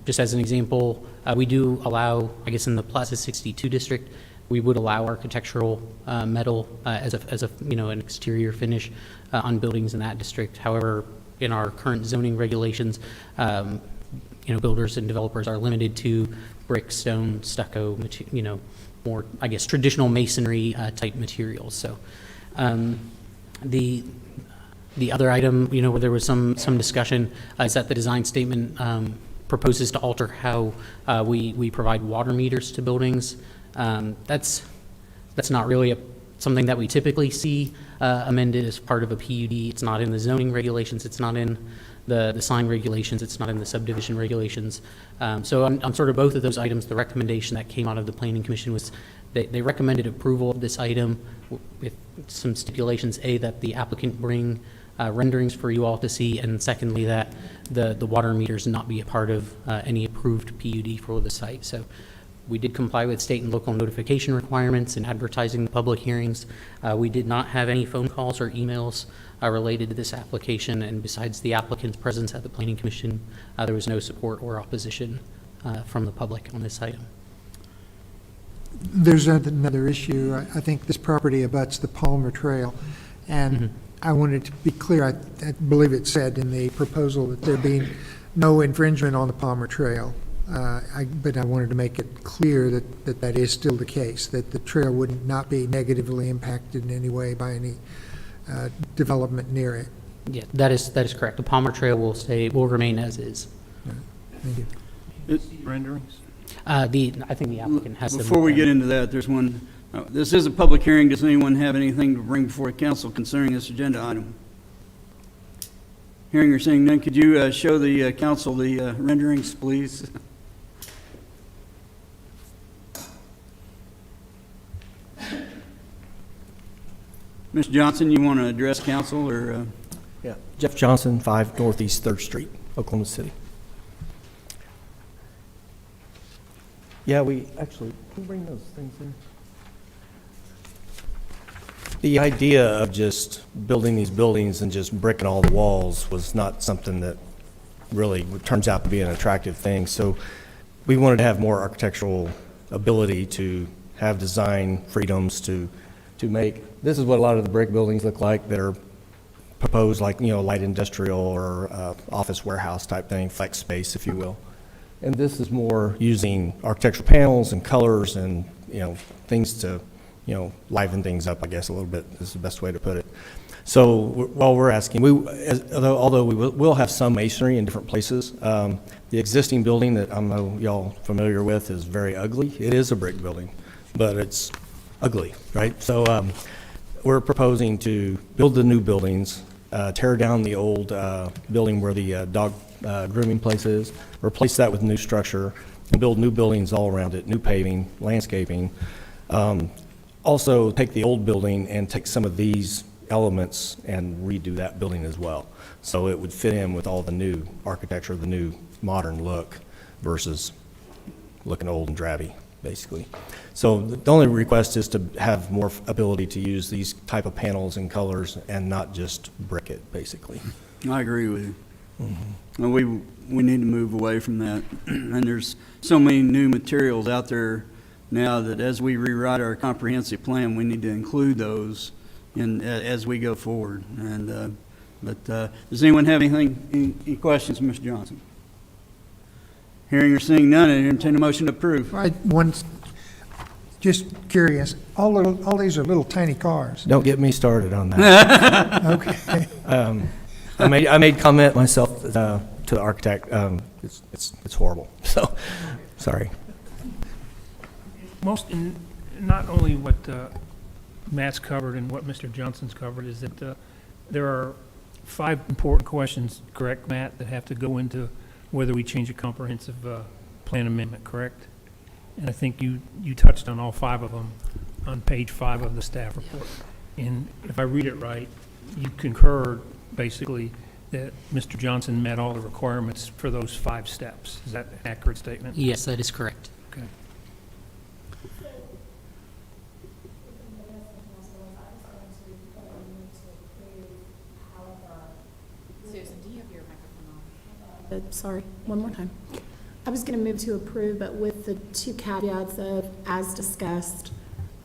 Speaker 14: Just as an example, we do allow, I guess in the Plaza 62 district, we would allow architectural metal as a an exterior finish on buildings in that district. However, in our current zoning regulations, builders and developers are limited to brick, stone, stucco, more, I guess, traditional masonry type materials. So the other item, where there was some discussion is that the design statement proposes to alter how we provide water meters to buildings. That's not really something that we typically see amended as part of a PUD. It's not in the zoning regulations, it's not in the sign regulations, it's not in the subdivision regulations. So on sort of both of those items, the recommendation that came out of the Planning Commission was they recommended approval of this item with some stipulations, A, that the applicant bring renderings for you all to see, and secondly, that the water meters not be a part of any approved PUD for the site. So we did comply with state and local notification requirements and advertising the public hearings. We did not have any phone calls or emails related to this application, and besides the applicant's presence at the Planning Commission, there was no support or opposition from the public on this item.
Speaker 9: There's another issue. I think this property abuts the Palmer Trail, and I wanted to be clear. I believe it said in the proposal that there be no infringement on the Palmer Trail. But I wanted to make it clear that is still the case, that the trail would not be negatively impacted in any way by any development near it.
Speaker 14: Yeah, that is correct. The Palmer Trail will remain as is.
Speaker 9: Thank you.
Speaker 4: Renderings?
Speaker 14: I think the applicant has them.
Speaker 1: Before we get into that, there's one, this is a public hearing. Does anyone have anything to bring before the council concerning this agenda item? Hearing or seeing none, could you show the council the renderings, please? Mr. Johnson, you want to address council, or?
Speaker 15: Yeah, Jeff Johnson, 5 Northeast 3rd Street, Oklahoma City. Yeah, we actually, can you bring those things in? The idea of just building these buildings and just bricking all the walls was not something that really turns out to be an attractive thing. So we wanted to have more architectural ability to have design freedoms to make. This is what a lot of the brick buildings look like that are proposed, like, light industrial or office warehouse type thing, flex space, if you will. And this is more using architectural panels and colors and, things to, liven things up, I guess, a little bit is the best way to put it. So while we're asking, although we will have some masonry in different places, the existing building that I know y'all familiar with is very ugly. It is a brick building, but it's ugly, right? So we're proposing to build the new buildings, tear down the old building where the dog grooming place is, replace that with new structure, and build new buildings all around it, new paving, landscaping. Also take the old building and take some of these elements and redo that building as well. So it would fit in with all the new architecture, the new modern look versus looking old and drabby, basically. So the only request is to have more ability to use these type of panels and colors and not just brick it, basically.
Speaker 1: I agree with you. And we need to move away from that. And there's so many new materials out there now that as we rewrite our comprehensive plan, we need to include those as we go forward. And but does anyone have any questions, Mr. Johnson? Hearing or seeing none, I entertain a motion to approve.
Speaker 9: Just curious, all these are little tiny cars.
Speaker 15: Don't get me started on that.
Speaker 9: Okay.
Speaker 15: I made comment myself to the architect. It's horrible. So, sorry.
Speaker 4: Not only what Matt's covered and what Mr. Johnson's covered, is that there are 5 important questions, correct, Matt, that have to go into whether we change a comprehensive plan amendment, correct? And I think you touched on all 5 of them on page 5 of the staff report. And if I read it right, you concurred basically that Mr. Johnson met all the requirements for those 5 steps. Is that an accurate statement?
Speaker 14: Yes, that is correct.
Speaker 4: Okay.
Speaker 10: Susan, do you have your microphone on? Sorry, one more time. I was going to move to approve, but with the 2 caveats of, as discussed,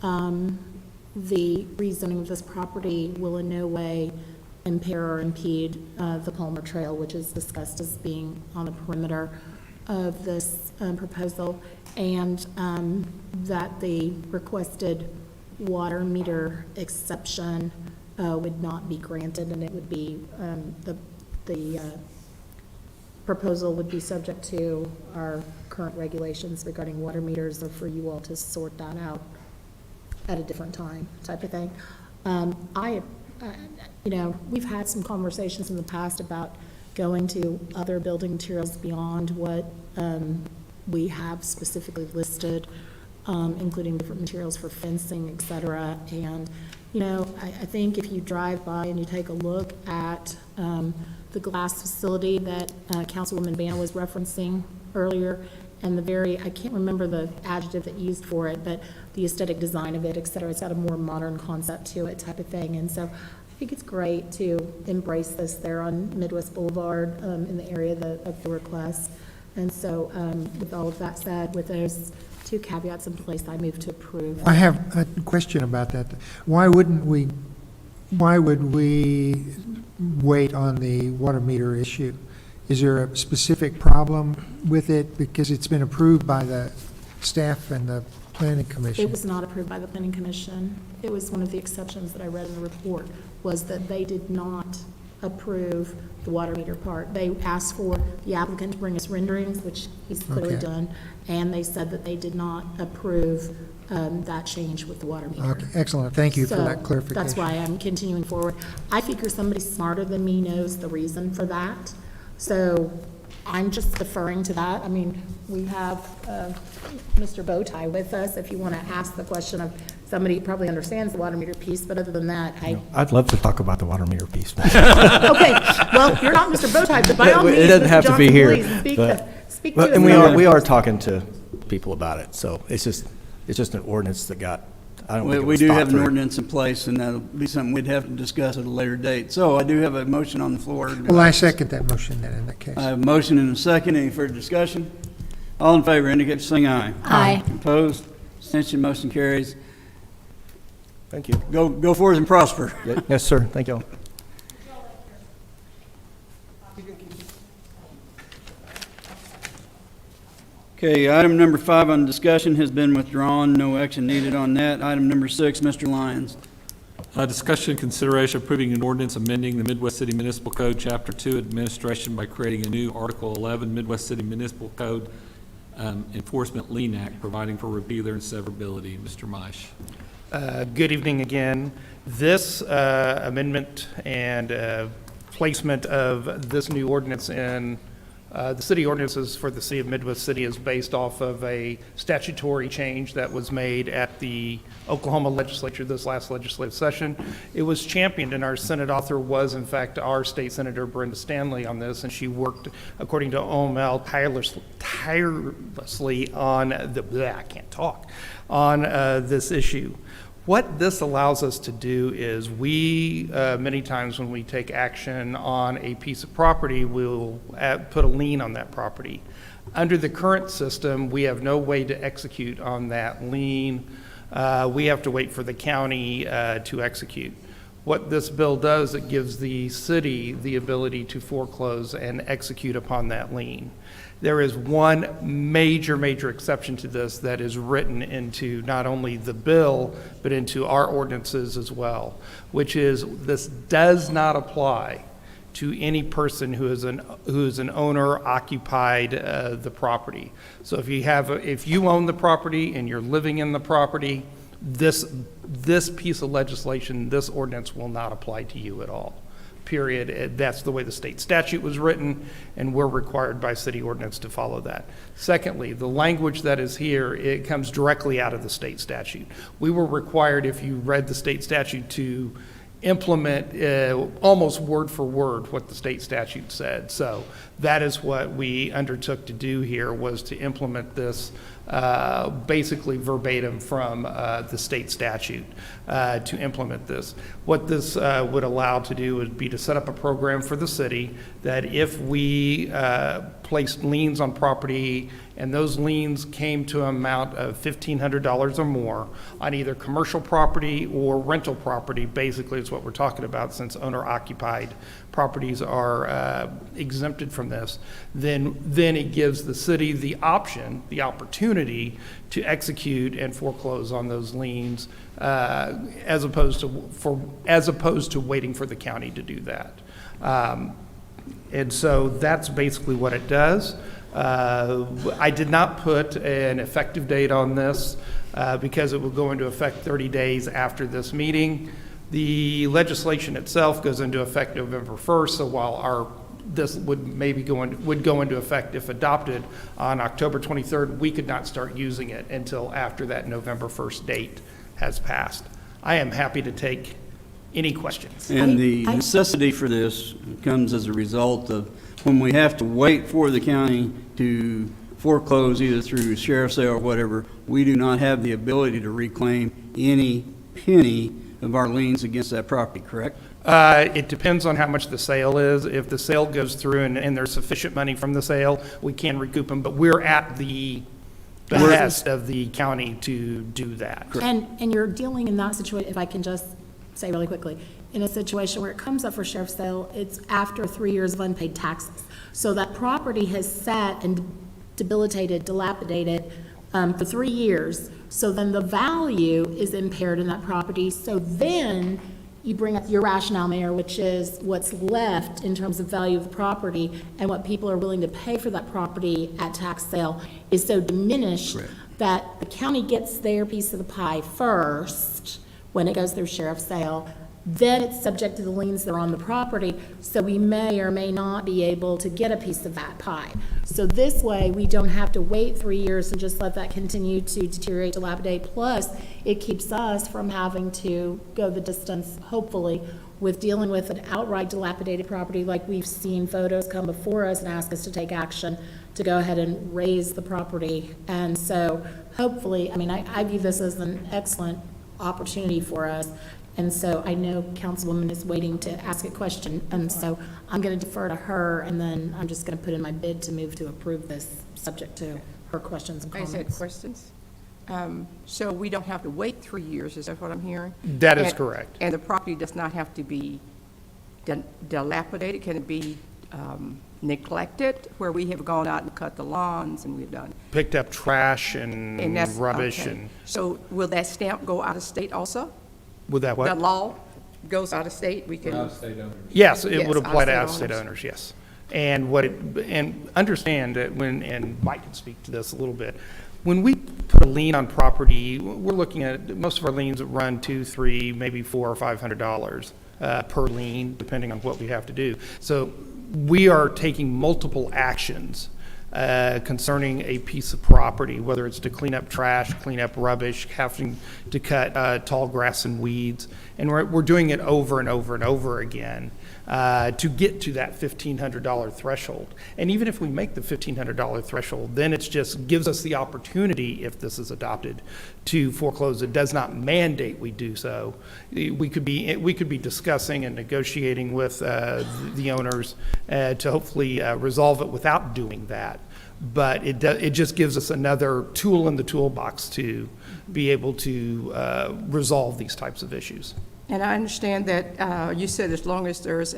Speaker 10: the rezoning of this property will in no way impair or impede the Palmer Trail, which is discussed as being on the perimeter of this proposal, and that the requested water meter exception would not be granted, and it would be, the proposal would be subject to our current regulations regarding water meters, or for you all to sort that out. at a different time type of thing. We've had some conversations in the past about going to other building materials beyond what we have specifically listed, including different materials for fencing, et cetera. And, I think if you drive by and you take a look at the glass facility that Councilwoman Banner was referencing earlier, and I can't remember the adjective that you used for it, but the aesthetic design of it, et cetera, it's got a more modern concept to it type of thing. And so I think it's great to embrace this there on Midwest Boulevard in the area of the request. And so with all of that said, with those two caveats in place, I move to approve.
Speaker 9: I have a question about that. Why would we wait on the water meter issue? Is there a specific problem with it because it's been approved by the staff and the planning commission?
Speaker 10: It was not approved by the planning commission. It was one of the exceptions that I read in the report, was that they did not approve the water meter part. They asked for the applicant to bring us renderings, which he's clearly done, and they said that they did not approve that change with the water meter.
Speaker 9: Okay, excellent. Thank you for that clarification.
Speaker 10: That's why I'm continuing forward. I figure somebody smarter than me knows the reason for that. So I'm just deferring to that. I mean, we have Mr. Bowtie with us if you want to ask the question of somebody who probably understands the water meter piece, but other than that,
Speaker 15: I'd love to talk about the water meter piece.
Speaker 10: Okay, well, you're not Mr. Bowtie, but by all means,
Speaker 15: It doesn't
Speaker 10: Mr.
Speaker 15: have to be
Speaker 10: Johnson,
Speaker 15: here.
Speaker 10: please speak to us.
Speaker 15: And we are talking to people about it, so it's just an ordinance that got, I don't think it
Speaker 1: We
Speaker 15: was
Speaker 1: do
Speaker 15: thought
Speaker 1: have an
Speaker 15: through.
Speaker 1: ordinance in place, and that'll be something we'd have to discuss at a later date. So I do have a motion on the floor.
Speaker 9: Well, I second that motion then in that case.
Speaker 1: I have a motion and a second. Any further discussion? All in favor indicate by saying aye.
Speaker 7: Aye.
Speaker 1: Opposed? Abstention, motion carries.
Speaker 15: Thank you.
Speaker 1: Go forth and prosper.
Speaker 15: Yes, sir. Thank you all.
Speaker 1: Okay, item number 5 on discussion has been withdrawn. No action needed on that. Item number 6, Mr. Lyons.
Speaker 3: Discussion and consideration approving an ordinance amending the Midwest City Municipal Code, Chapter 2, Administration by creating a new Article 11, Midwest City Municipal Code Enforcement Lien Act, providing for repealer and severability. Mr. Maish.
Speaker 12: Good evening again. This amendment and placement of this new ordinance in the city ordinances for the city of Midwest City is based off of a statutory change that was made at the Oklahoma legislature this last legislative session. It was championed, and our Senate author was, in fact, our state senator, Brenda Stanley, on this, and she worked, according to OML, tirelessly on this issue. What this allows us to do is many times when we take action on a piece of property, we'll put a lien on that property. Under the current system, we have no way to execute on that lien. We have to wait for the county to execute. What this bill does, it gives the city the ability to foreclose and execute upon that lien. There is one major exception to this that is written into not only the bill, but into our ordinances as well, which is this does not apply to any person who is an owner occupied the property. So if you own the property and you're living in the property, this piece of legislation, this ordinance will not apply to you at all. Period. That's the way the state statute was written, and we're required by city ordinance to follow that. Secondly, the language that is here, it comes directly out of the state statute. We were required, if you read the state statute, to implement almost word for word what the state statute said. So that is what we undertook to do here, was to implement this basically verbatim from the state statute to implement this. What this would allow to do would be to set up a program for the city that if we placed liens on property and those liens came to an amount of $1,500 or more on either commercial property or rental property, basically is what we're talking about, since owner-occupied properties are exempted from this, then it gives the city the opportunity to execute and foreclose on those liens, as opposed to waiting for the county to do that. And so that's basically what it does. I did not put an effective date on this. because it will go into effect 30 days after this meeting. The legislation itself goes into effect November 1st, so while this would go into effect if adopted on October 23rd, we could not start using it until after that November 1st date has passed. I am happy to take any questions.
Speaker 1: And the necessity for this comes as a result of when we have to wait for the county to foreclose either through sheriff's sale or whatever, we do not have the ability to reclaim any penny of our liens against that property, correct?
Speaker 12: It depends on how much the sale is. If the sale goes through and there's sufficient money from the sale, we can recoup them, but we're at the behest of the county to do that.
Speaker 10: And you're dealing in that situation, if I can just say really quickly, in a situation where it comes up for sheriff's sale, it's after 3 years of unpaid taxes. So that property has sat and dilapidated for 3 years. So then the value is impaired in that property. So then you bring up your rationale, Mayor, which is what's left in terms of value of the property and what people are willing to pay for that property at tax sale is so diminished that the county gets their piece of the pie first when it goes through sheriff's sale. Then it's subject to the liens that are on the property, so we may or may not be able to get a piece of that pie. So this way, we don't have to wait 3 years and just let that continue to deteriorate, dilapidate. Plus, it keeps us from having to go the distance, hopefully, with dealing with an outright dilapidated property like we've seen photos come before us and ask us to take action to go ahead and raise the property. And so hopefully, I mean, I view this as an excellent opportunity for us. And so I know Councilwoman is waiting to ask a question, and so I'm going to defer to her, and then I'm just going to put in my bid to move to approve this, subject to her questions and
Speaker 5: I
Speaker 10: comments.
Speaker 5: said questions. So we don't have to wait 3 years, is that what I'm hearing?
Speaker 12: That is correct.
Speaker 5: And the property does not have to be dilapidated? Can it be neglected, where we have gone out and cut the lawns and we've done?
Speaker 12: Picked up trash and
Speaker 5: that's
Speaker 12: rubbish
Speaker 5: okay.
Speaker 12: and,
Speaker 5: So will that stamp go out of state also?
Speaker 12: would that
Speaker 5: The
Speaker 12: what?
Speaker 5: law goes out of state, we can.
Speaker 12: Yes, it
Speaker 5: Yes,
Speaker 12: would apply to
Speaker 5: out-of-state
Speaker 12: out-of-state
Speaker 5: owners.
Speaker 12: owners, yes. And understand that and Mike can speak to this a little bit, when we put a lien on property, we're looking at, most of our liens run $200, $300, maybe $400 or $500 per lien, depending on what we have to do. So we are taking multiple actions concerning a piece of property, whether it's to clean up trash, clean up rubbish, having to cut tall grass and weeds. And we're doing it over and over and over again to get to that $1,500 threshold. And even if we make the $1,500 threshold, then it just gives us the opportunity, if this is adopted, to foreclose. It does not mandate we do so. We could be discussing and negotiating with the owners to hopefully resolve it without doing that. But it just gives us another tool in the toolbox to be able to resolve these types of issues.
Speaker 5: And I understand that you said as long as there's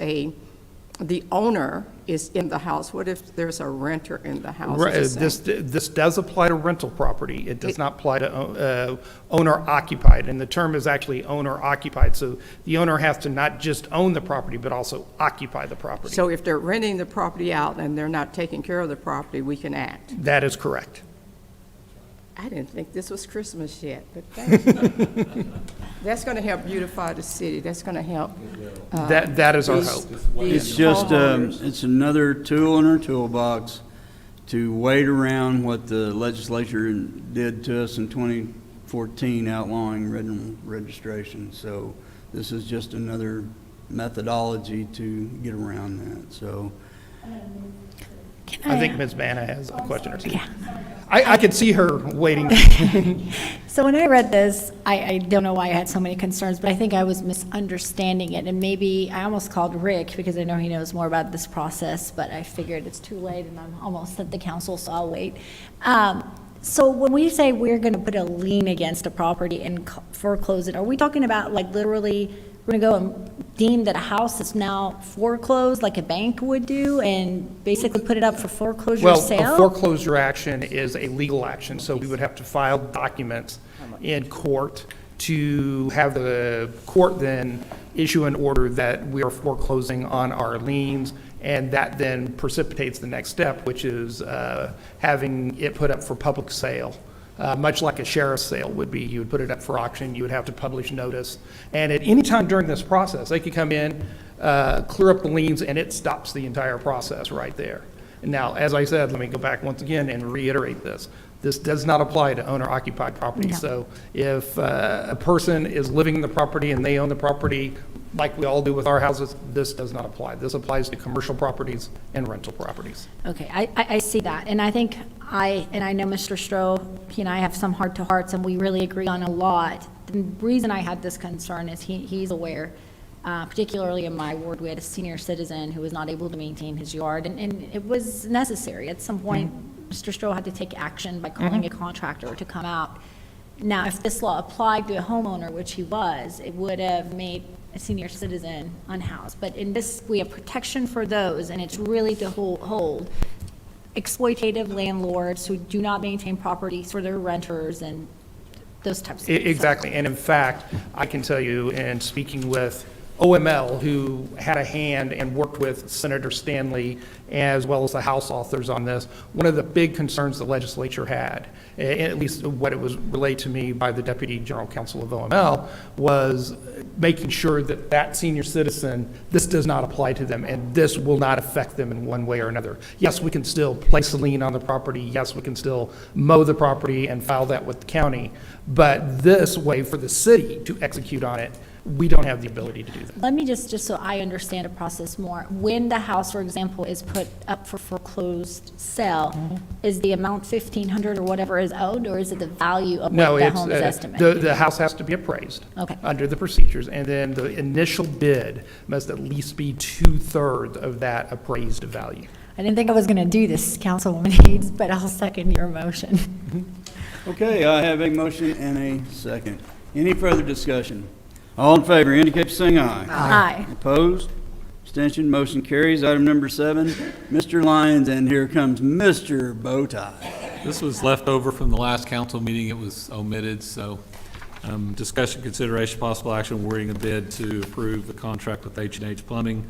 Speaker 5: the owner is in the house. What if there's a renter in the house?
Speaker 12: This does apply to rental property. It does not apply to owner occupied, and the term is actually owner occupied. So the owner has to not just own the property, but also occupy the property.
Speaker 5: So if they're renting the property out and they're not taking care of the property, we can act.
Speaker 12: That is correct.
Speaker 5: I didn't think this was Christmas yet, but thank you. That's going to help beautify the city. That's going to help.
Speaker 12: That is our hope.
Speaker 1: It's just, it's another tool in our toolbox to wait around what the legislature did to us in 2014 outlawing rental registration. So this is just another methodology to get around that, so.
Speaker 12: I think Ms. Banna has a question or two. Yeah. I could see her waiting.
Speaker 7: So when I read this, I don't know why I had so many concerns, but I think I was misunderstanding it. And maybe I almost called Rick because I know he knows more about this process, but I figured it's too late and I'm almost at the council, so I'll wait. So when we say we're going to put a lien against a property and foreclose it, are we talking about like literally we're going to go and deem that a house is now foreclosed like a bank would do and basically put it up for foreclosure sale?
Speaker 12: Well, a foreclosure action is a legal action, so we would have to file documents in court to have the court then issue an order that we are foreclosing on our liens, and that then precipitates the next step, which is having it put up for public sale. much like a sheriff's sale would be. You would put it up for auction, you would have to publish notice. And at any time during this process, they could come in, clear up the liens, and it stops the entire process right there. Now, as I said, let me go back once again and reiterate this. This does not apply to owner-occupied property.
Speaker 7: No.
Speaker 12: So if a person is living in the property and they own the property, like we all do with our houses, this does not apply. This applies to commercial properties and rental properties.
Speaker 7: Okay, I see that, and I think I know Mr. Stroh, he and I have some heart-to-hearts, and we really agree on a lot. The reason I had this concern is he's aware, particularly in my ward, we had a senior citizen who was not able to maintain his yard, and it was necessary. At some point, Mr. Stroh had to take action by calling a contractor to come out. Now, if this law applied to a homeowner, which he was, it would have made a senior citizen unhoused. But in this, we have protection for those, and it's really to hold exploitative landlords who do not maintain properties for their renters and those types of things.
Speaker 12: Exactly. And in fact, I can tell you, in speaking with OML, who had a hand and worked with Senator Stanley as well as the House authors on this, one of the big concerns the legislature had, at least what it was relayed to me by the Deputy General Counsel of OML, was making sure that that senior citizen, this does not apply to them, and this will not affect them in one way or another. Yes, we can still place a lien on the property. Yes, we can still mow the property and file that with the county. But this way for the city to execute on it, we don't have the ability to do that.
Speaker 7: Let me just so I understand the process more. When the house, for example, is put up for foreclosed sale, is the amount $1,500 or whatever is owed, or is it the value of what the home is estimated?
Speaker 12: The house has to be appraised.
Speaker 7: Okay.
Speaker 12: Under the procedures, and then the initial bid must at least be 2/3 of that appraised value.
Speaker 7: I didn't think I was going to do this, Councilwoman Hayes, but I'll second your motion.
Speaker 1: Okay, I have a motion and a second. Any further discussion? All in favor indicate by saying aye.
Speaker 7: Aye.
Speaker 1: Opposed? Abstention, motion carries. Item number 7, Mr. Lyons, and here comes Mr. Bowtie.
Speaker 3: This was left over from the last council meeting. It was omitted, so discussion, consideration, possible action, awarding a bid to approve the contract with H&H Plumbing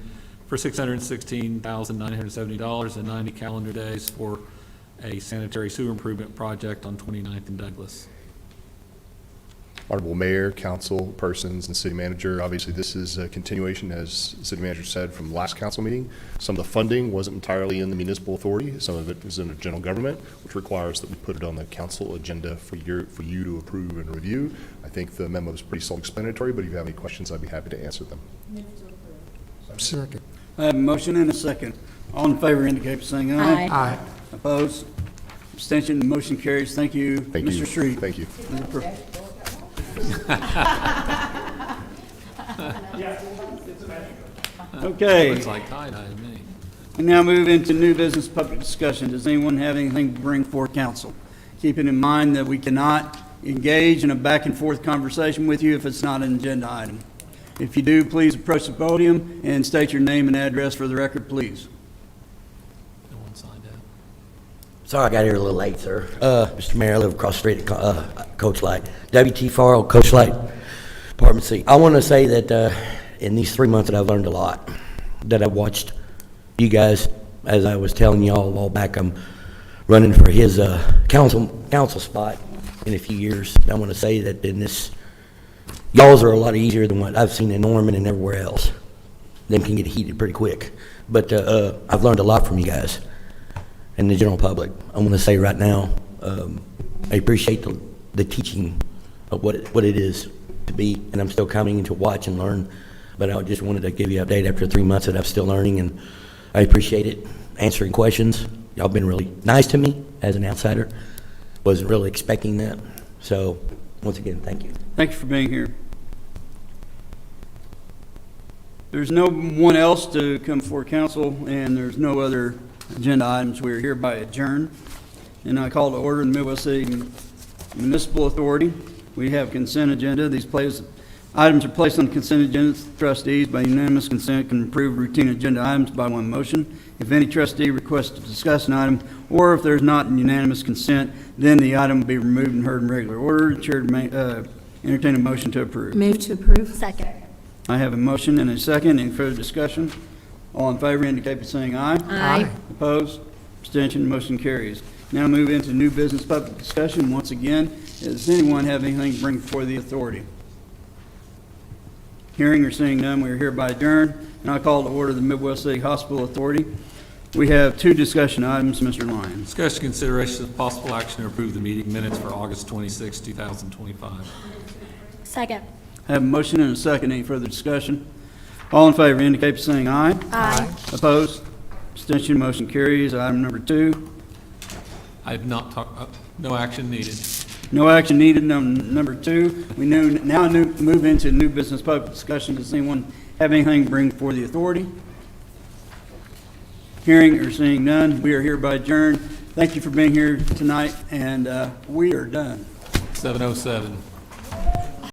Speaker 3: for $616,970 and 90 calendar days for a sanitary sewer improvement project on 29th and Douglas.
Speaker 13: Honorable Mayor, council persons, and city manager, obviously this is a continuation, as the city manager said, from last council meeting. Some of the funding wasn't entirely in the municipal authority. Some of it is in the general government, which requires that we put it on the council agenda for you to approve and review. I think the memo is pretty self-explanatory, but if you have any questions, I'd be happy to answer them.
Speaker 9: Second.
Speaker 1: I have a motion and a second. All in favor indicate by saying aye.
Speaker 7: Aye.
Speaker 1: Opposed? Abstention, motion carries. Thank you,
Speaker 13: Thank you.
Speaker 1: Mr. Street.
Speaker 13: Thank you.
Speaker 1: Okay.
Speaker 3: Looks like tie-dye to me.
Speaker 1: We now move into new business public discussion. Does anyone have anything to bring before council? Keeping in mind that we cannot engage in a back and forth conversation with you if it's not an agenda item. If you do, please approach the podium and state your name and address for the record, please.
Speaker 3: No one signed up.
Speaker 16: Sorry I got here a little late, sir. Mr. Mayor, I live across the street at Coach Light. W.T. Farrell, Coach Light, Apartment C. I want to say that in these 3 months that I've learned a lot, that I've watched you guys, as I was telling y'all a while back, I'm running for his council spot in a few years. I want to say that in this, y'all's are a lot easier than what I've seen in Norman and everywhere else. Them can get heated pretty quick. But I've learned a lot from you guys and the general public. I want to say right now, I appreciate the teaching of what it is to be, and I'm still coming to watch and learn, but I just wanted to give you an update after 3 months that I'm still learning, and I appreciate it, answering questions. Y'all been really nice to me as an outsider. Wasn't really expecting that. So, once again, thank you.
Speaker 1: Thank you for being here. There's no one else to come before council, and there's no other agenda items. We are hereby adjourned. And I call to order the Midwest City Municipal Authority. We have consent agenda. These items are placed on the consent agenda. Trustees, by unanimous consent, can approve routine agenda items by one motion. If any trustee requests to discuss an item, or if there's not unanimous consent, then the item will be removed and heard in regular order. The chair to entertain a motion to approve.
Speaker 10: Move to approve.
Speaker 7: Second.
Speaker 1: I have a motion and a second. Any further discussion? All in favor indicate by saying aye.
Speaker 7: Aye.
Speaker 1: Opposed? Abstention? Motion carries. Now move into new business public discussion. Once again, does anyone have anything to bring before the authority? Hearing or seeing none, we are hereby adjourned. And I call to order the Midwest City Hospital Authority. We have 2 discussion items, Mr. Lyons.
Speaker 3: Discussion consideration of possible action to approve the meeting minutes for August 26, 2025.
Speaker 7: Second.
Speaker 1: I have a motion and a second. Any further discussion? All in favor indicate by saying aye.
Speaker 7: Aye.
Speaker 1: Opposed? Abstention, motion carries. Item number 2.
Speaker 3: I have not talked, no action needed.
Speaker 1: No action needed on number 2. We now move into new business public discussion. Does anyone have anything to bring before the authority? Hearing or seeing none, we are hereby adjourned. Thank you for being here tonight, and we are done.
Speaker 3: 7:07.